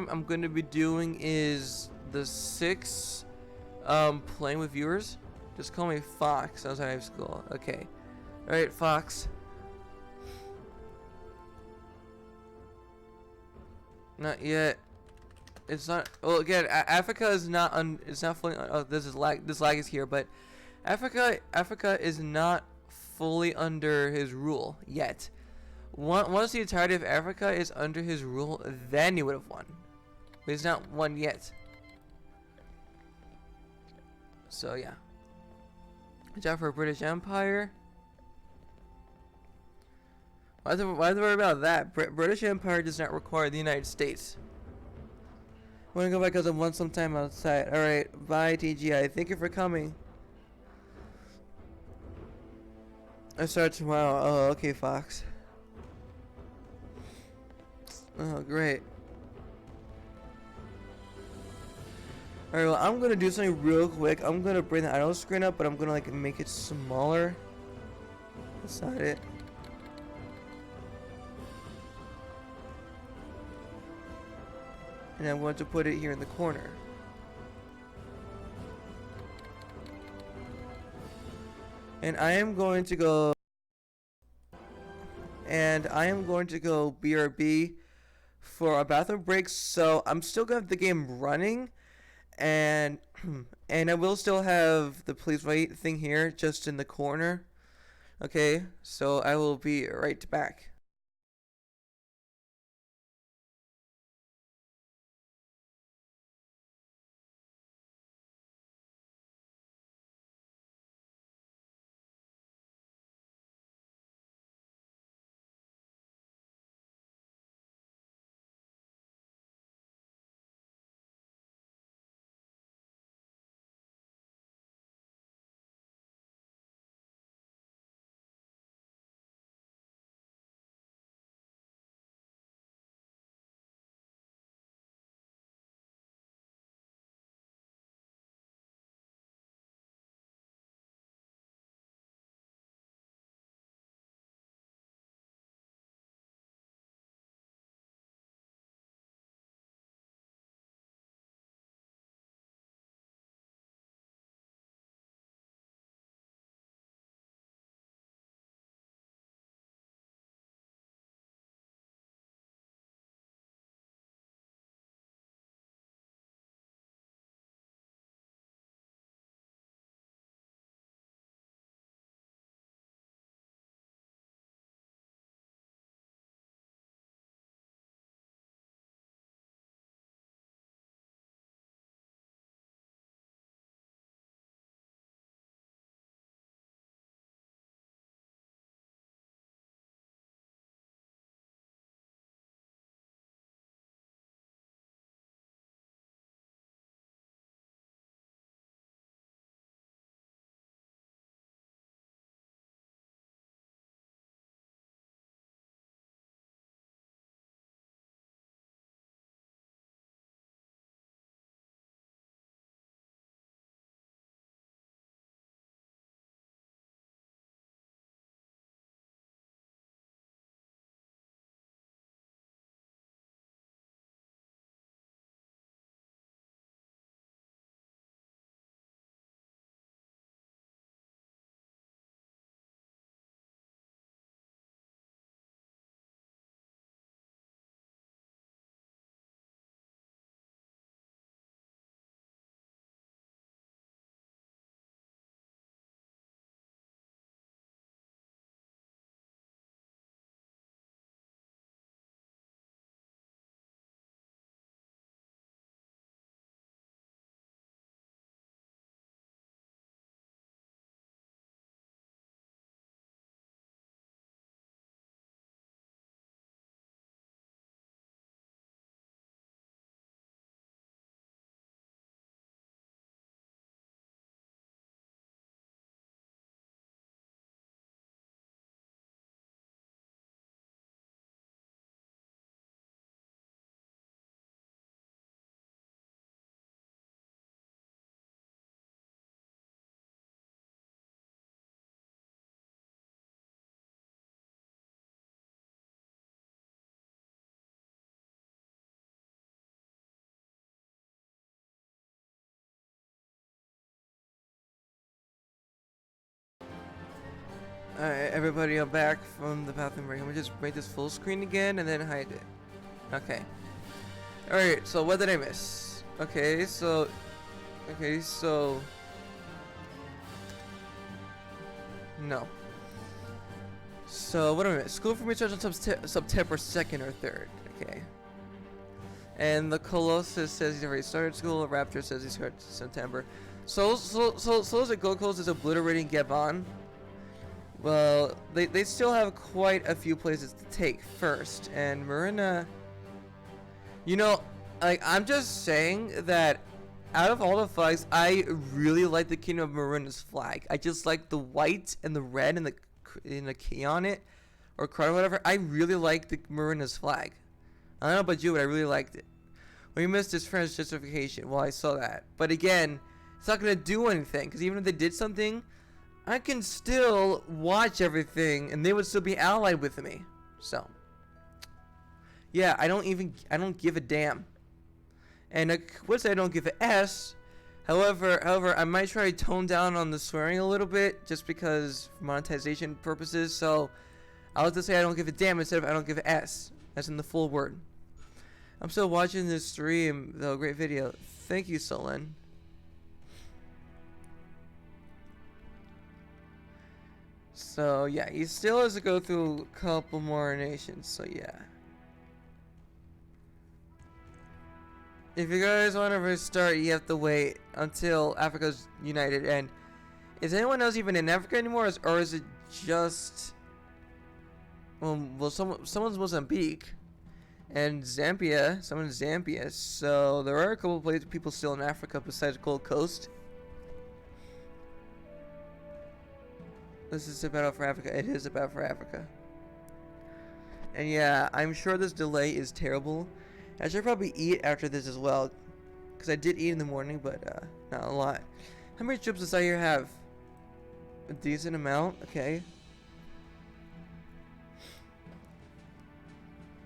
I'm going to be doing is the 6 playing with viewers. Just call me Fox outside of school. Okay. Alright, Fox. Not yet. It's not. Well, again, Africa is not. It's not fully. Oh, this is lag. This lag is here, but Africa is not fully under his rule yet. Once the entirety of Africa is under his rule, then he would have won. But he's not won yet. So yeah. Good job for British Empire. Why do I worry about that? British Empire does not require the United States. I'm gonna go back because I want some time outside. Alright, bye TGI. Thank you for coming. I start tomorrow. Oh, okay, Fox. Oh, great. Alright, well, I'm gonna do something real quick. I'm gonna bring the idle screen up, but I'm gonna like make it smaller. That's not it. And I'm going to put it here in the corner. And I am going to go BRB for a bathroom break. So I'm still gonna have the game running, and I will still have the please wait thing here just in the corner. Okay, so I will be right back. Alright, everybody, I'm back from the bathroom break. I'm gonna just make this full screen again and then hide it. Okay. Alright, so what did I miss? Okay, so... No. So, what do I miss? School for me starts on September 2nd or 3rd. Okay. And the Colossus says he's already started school. Raptor says he starts September. So is it Gold Coast is obliterating Gabon? Well, they still have quite a few places to take first. And Marina... You know, like, I'm just saying that out of all the flags, I really like the Kingdom of Marina's flag. I just like the white and the red and the key on it, or crown or whatever. I really like the Marina's flag. I don't know about you, but I really liked it. We missed his friend's justification. Well, I saw that. But again, it's not going to do anything, because even if they did something, I can still watch everything, and they would still be allied with me. So, yeah, I don't give a damn. And I would say I don't give an S. However, I might try to tone down on the swearing a little bit, just because for monetization purposes. So, I'll just say I don't give a damn instead of I don't give an S. That's in the full word. I'm still watching this stream, though. Great video. Thank you, Solon. So, yeah, he still has to go through a couple more nations. So, yeah. If you guys want to restart, you have to wait until Africa's united. And is anyone else even in Africa anymore, or is it just... Well, someone's Mozambique and Zambia. Someone's Zambia. So there are a couple of people still in Africa besides Gold Coast. This is a battle for Africa. It is a battle for Africa. And yeah, I'm sure this delay is terrible. I should probably eat after this as well, because I did eat in the morning, but not a lot. How many troops does Zaire have? A decent amount. Okay.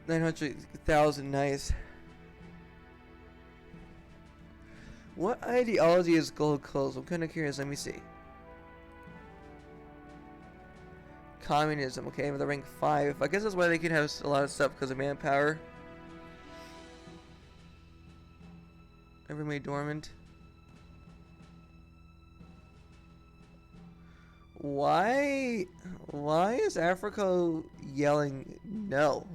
900,000. Nice. What ideology is Gold Coast? I'm kind of curious. Let me see. Communism. Okay, with a rank 5. I guess that's why they can have a lot of stuff, because of manpower. Ever made dormant? Why is Africa yelling no?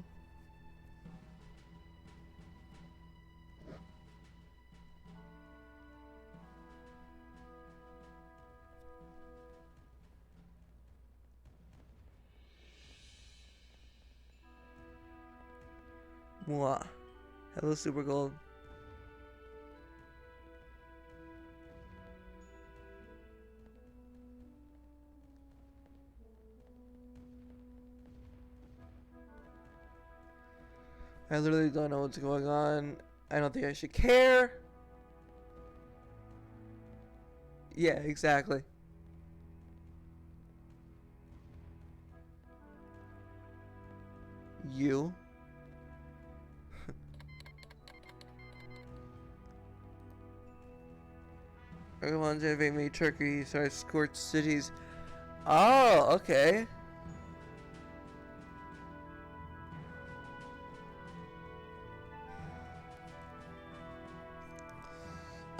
Mwah. Hello, Super Gold. I literally don't know what's going on. I don't think I should care. Yeah, exactly. You. Everyone's invading me, Turkey, sorry, scorched cities. Oh, okay.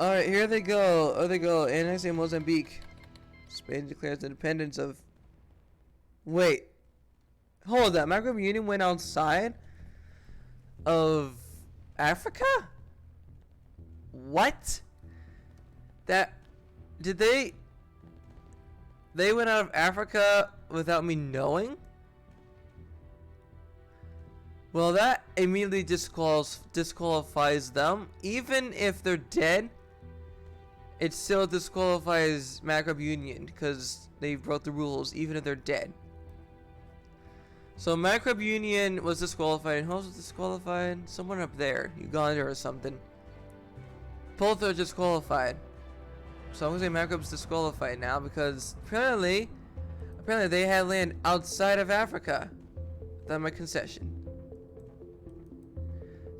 Alright, here they go. Oh, they go. Annexing Mozambique. Spain declares independence of... Wait. Hold on. Maghreb Union went outside of Africa? What? That... Did they... They went out of Africa without me knowing? Well, that immediately disqualifies them. Even if they're dead, it still disqualifies Maghreb Union because they broke the rules, even if they're dead. So Maghreb Union was disqualified. Who else was disqualified? Someone up there, Uganda or something. Both are disqualified. So I'm gonna say Maghreb's disqualified now because apparently they had land outside of Africa. That's my concession.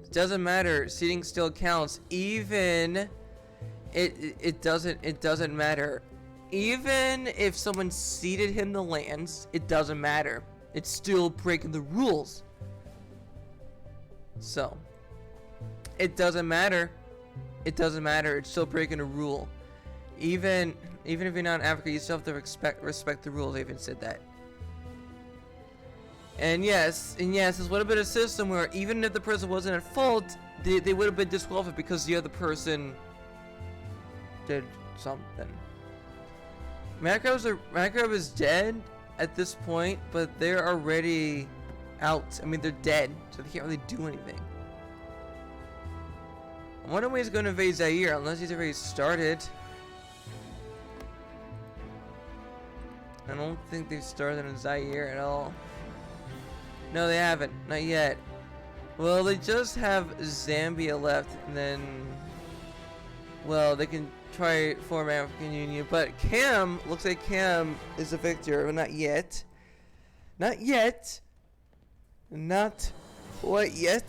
It doesn't matter. Seating still counts. Even it doesn't matter even if someone ceded him the lands, it doesn't matter. It's still breaking the rules. So, it doesn't matter. It doesn't matter. It's still breaking a rule. Even if you're not in Africa, you still have to respect the rules. I even said that. And yes, this would have been a system where even if the person wasn't at fault, they would have been disqualified because the other person did something. Minecraft is dead at this point, but they're already out. I mean, they're dead, so they can't really do anything. I wonder when he's going to invade Zaire, unless he's already started. I don't think they've started in Zaire at all. No, they haven't. Not yet. Well, they just have Zambia left, and then... well, they can try form African Union, but Cam, looks like Cam is the victor, but not yet. Not yet. Not quite yet.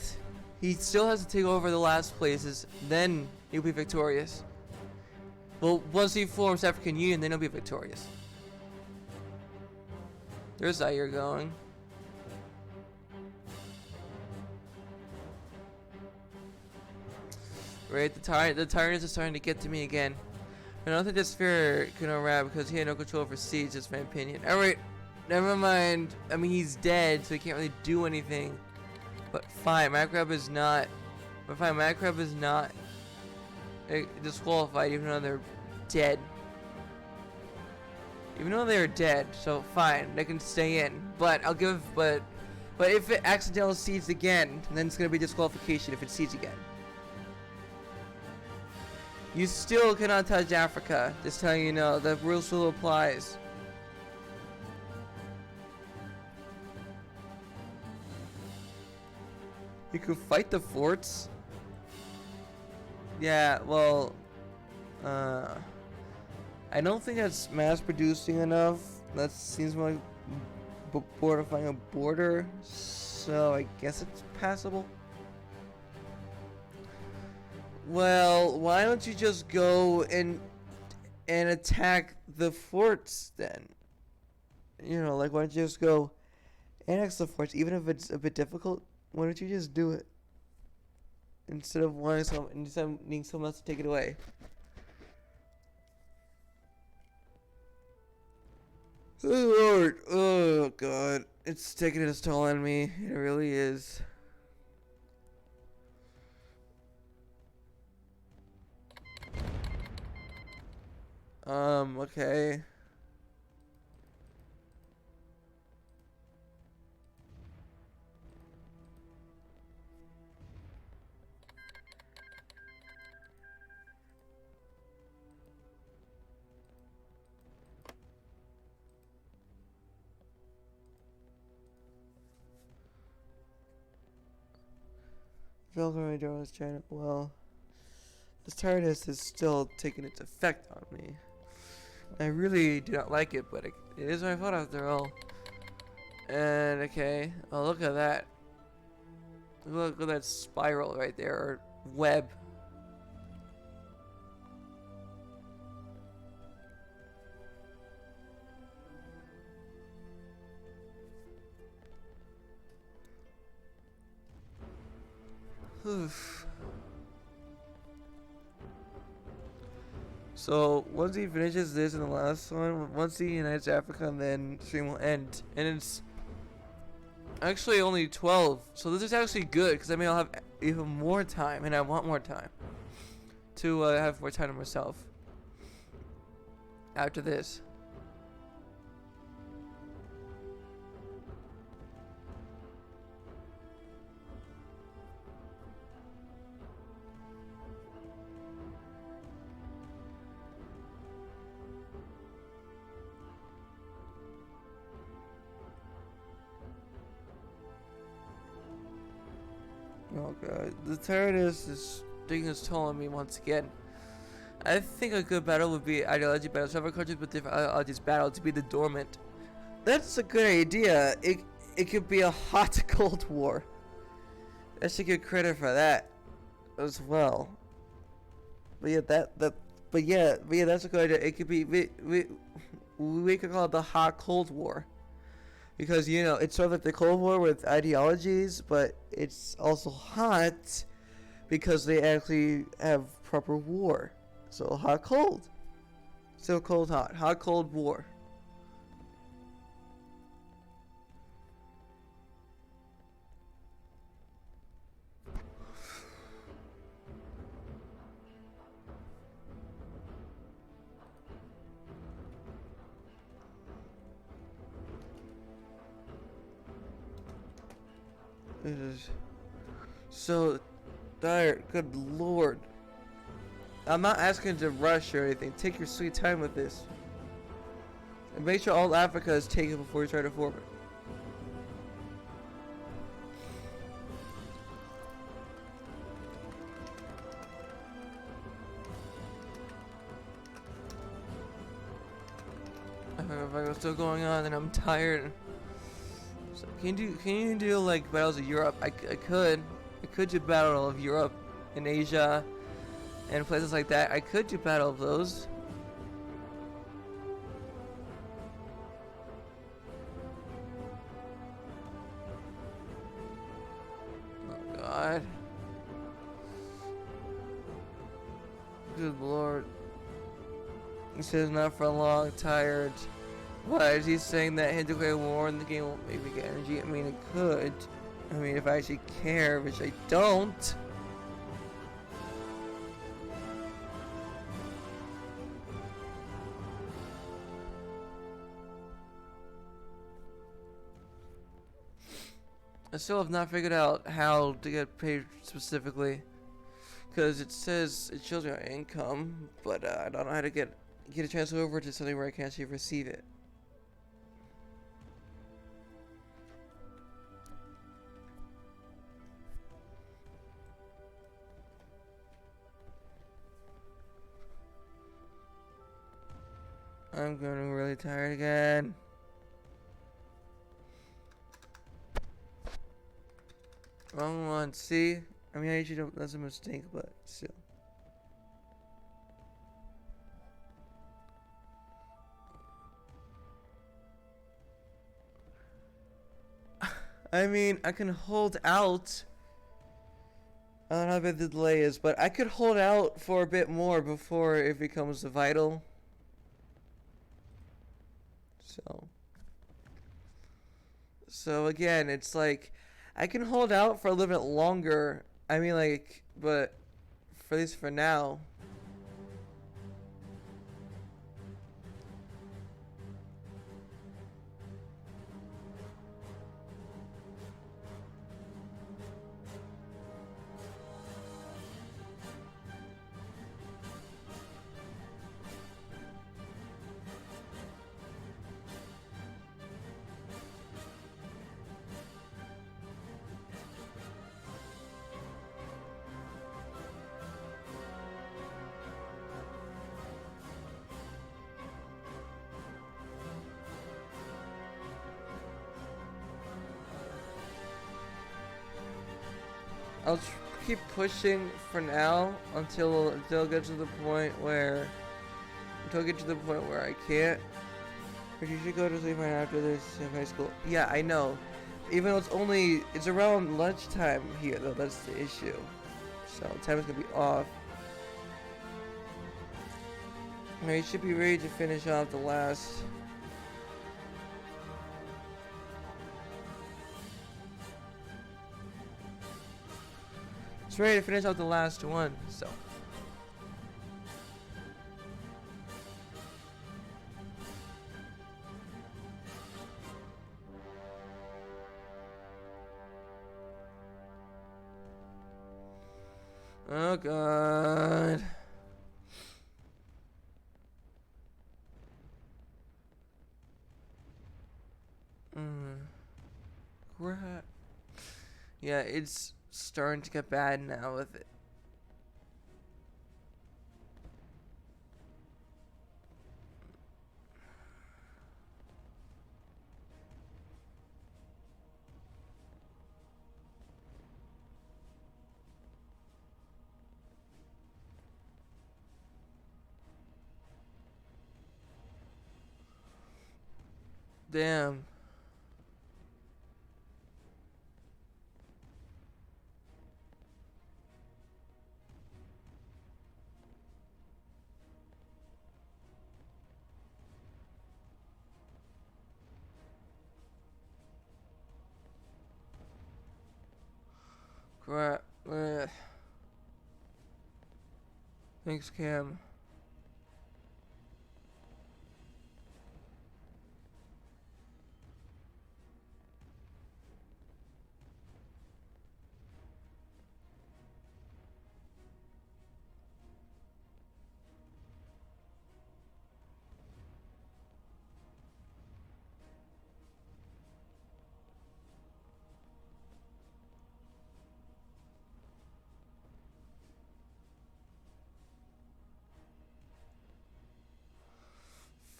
He still has to take over the last places, then he'll be victorious. Well, once he forms African Union, then he'll be victorious. There's Zaire going. Right, the tyrants are starting to get to me again. I don't think this fair can unwrap because he had no control over siege, that's my opinion. Alright, never mind. I mean, he's dead, so he can't really do anything. But fine, Minecraft is not... but fine, Minecraft is not disqualified even though they're dead. Even though they're dead, so fine, they can stay in. But I'll give... but if it accidentally seeds again, then it's gonna be disqualification if it seeds again. You still cannot touch Africa, just telling you no, the rule still applies. You could fight the forts? Yeah, well, I don't think that's mass producing enough. That seems more like fortifying a border, so I guess it's passable. Well, why don't you just go and attack the forts then? You know, like why don't you just go annex the forts, even if it's a bit difficult? Why don't you just do it instead of needing someone else to take it away? Oh Lord, oh God, it's taking its toll on me. It really is. Okay. China. Well, this tiredness is still taking its effect on me. I really do not like it, but it is my fault after all. And okay, oh look at that. Look at that spiral right there, or web. Oof. So once he finishes this and the last one, once he unites Africa, then stream will end. And it's actually only 12, so this is actually good because I mean I'll have even more time, and I want more time to have more time to myself after this. Oh God, the tiredness is taking its toll on me once again. I think a good battle would be ideology battle. Several countries with different ideologies battle to be the dormant. That's a good idea. It could be a hot Cold War. I should get credit for that as well. But yeah, but yeah, that's a good idea. It could be we could call it the hot cold war, because you know it's sort of like the Cold War with ideologies, but it's also hot because they actually have proper war. So hot cold, so cold hot cold war. It is so dire. Good lord. I'm not asking to rush or anything. Take your sweet time with this. And make sure all Africa is taken before you try to form it. If I'm still going on, then I'm tired. So can you do like battles of Europe? I could do battle of Europe and Asia and places like that. I could do battle of those. Oh God. Good lord. He says not for long, tired. Why is he saying that him declaring war in the game won't make me get energy? I mean, it could. I mean, if I actually care, which I don't. I still have not figured out how to get paid specifically, because it says it shows me our income, but I don't know how to get a transfer over to something where I can actually receive it. I'm getting really tired again. Wrong one. See? I mean, I usually don't. That's a mistake, but still. I mean, I can hold out. I don't know how big the delay is, but I could hold out for a bit more before it becomes vital. So again, it's like I can hold out for a little bit longer. I mean, like, but for at least for now. I'll keep pushing for now until it gets to the point where I can't. But you should go to sleep right after this in high school. Yeah, I know. Even though it's around lunchtime here though. That's the issue. So time is gonna be off. Now you should be ready to finish off the last. Ready to finish out the last one, so. Oh God. Crap. Yeah, it's starting to get bad now with it. Damn. Crap. Thanks, Cam.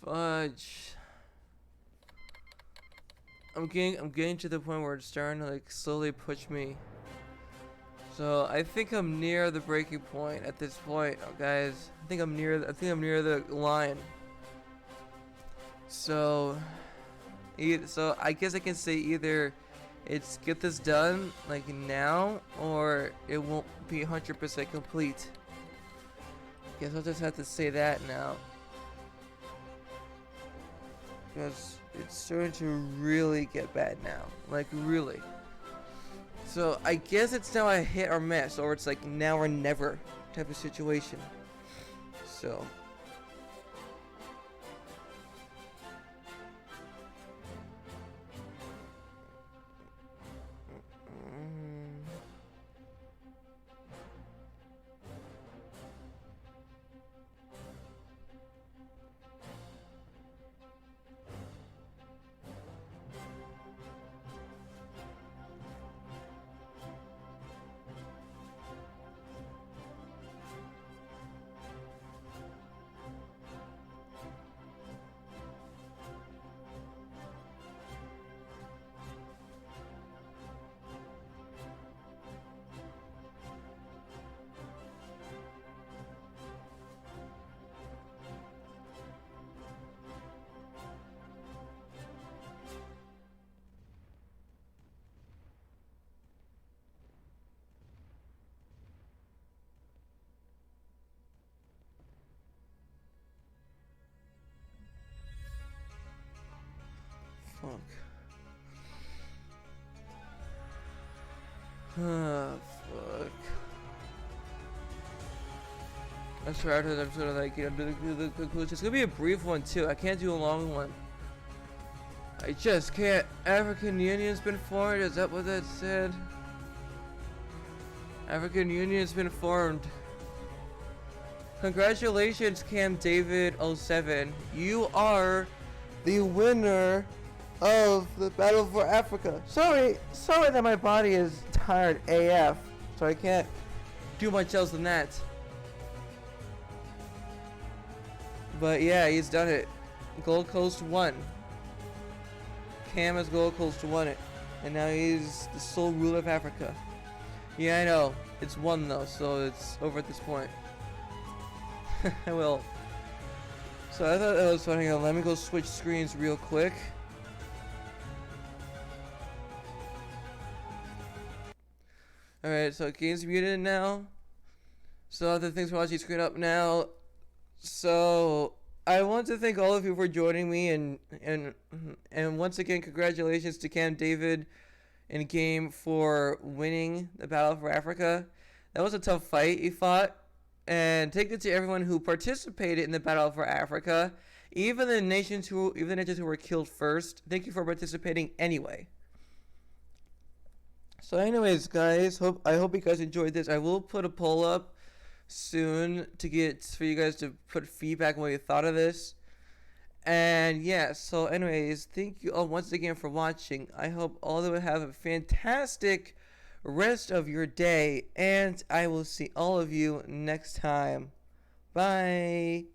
Fudge. I'm getting to the point where it's starting to like slowly push me. So I think I'm near the breaking point at this point, guys. I think I'm near the line. So I guess I can say either it's get this done like now, or it won't be 100% complete. Guess I'll just have to say that now, because it's starting to really get bad now, like really. So I guess it's now a hit or miss, or it's like now or never type of situation. So fuck. Ah, fuck. That's right. I'm sort of like, do the conclusion. It's gonna be a brief one too. I can't do a long one. I just can't. African Union's been formed. Is that what that said? African Union's been formed. Congratulations, Cam David 07. You are the winner of the Battle for Africa. Sorry that my body is tired AF, so I can't do much else than that. But yeah, he's done it. Gold Coast won. Cam has Gold Coast won it, and now he's the sole ruler of Africa. Yeah, I know. It's won though, so it's over at this point. Well, so I thought that was funny. Let me go switch screens real quick. Alright, so game's muted now. So other things for watching screen up now. So I want to thank all of you for joining me, and once again, congratulations to Cam David in game for winning the Battle for Africa. That was a tough fight he fought, and thank you to everyone who participated in the Battle for Africa, even the nations who were killed first. Thank you for participating anyway. So anyways, guys, I hope you guys enjoyed this. I will put a poll up soon for you guys to put feedback on what you thought of this. And yeah, so anyways, thank you all once again for watching. I hope all of you have a fantastic rest of your day, and I will see all of you next time. Bye.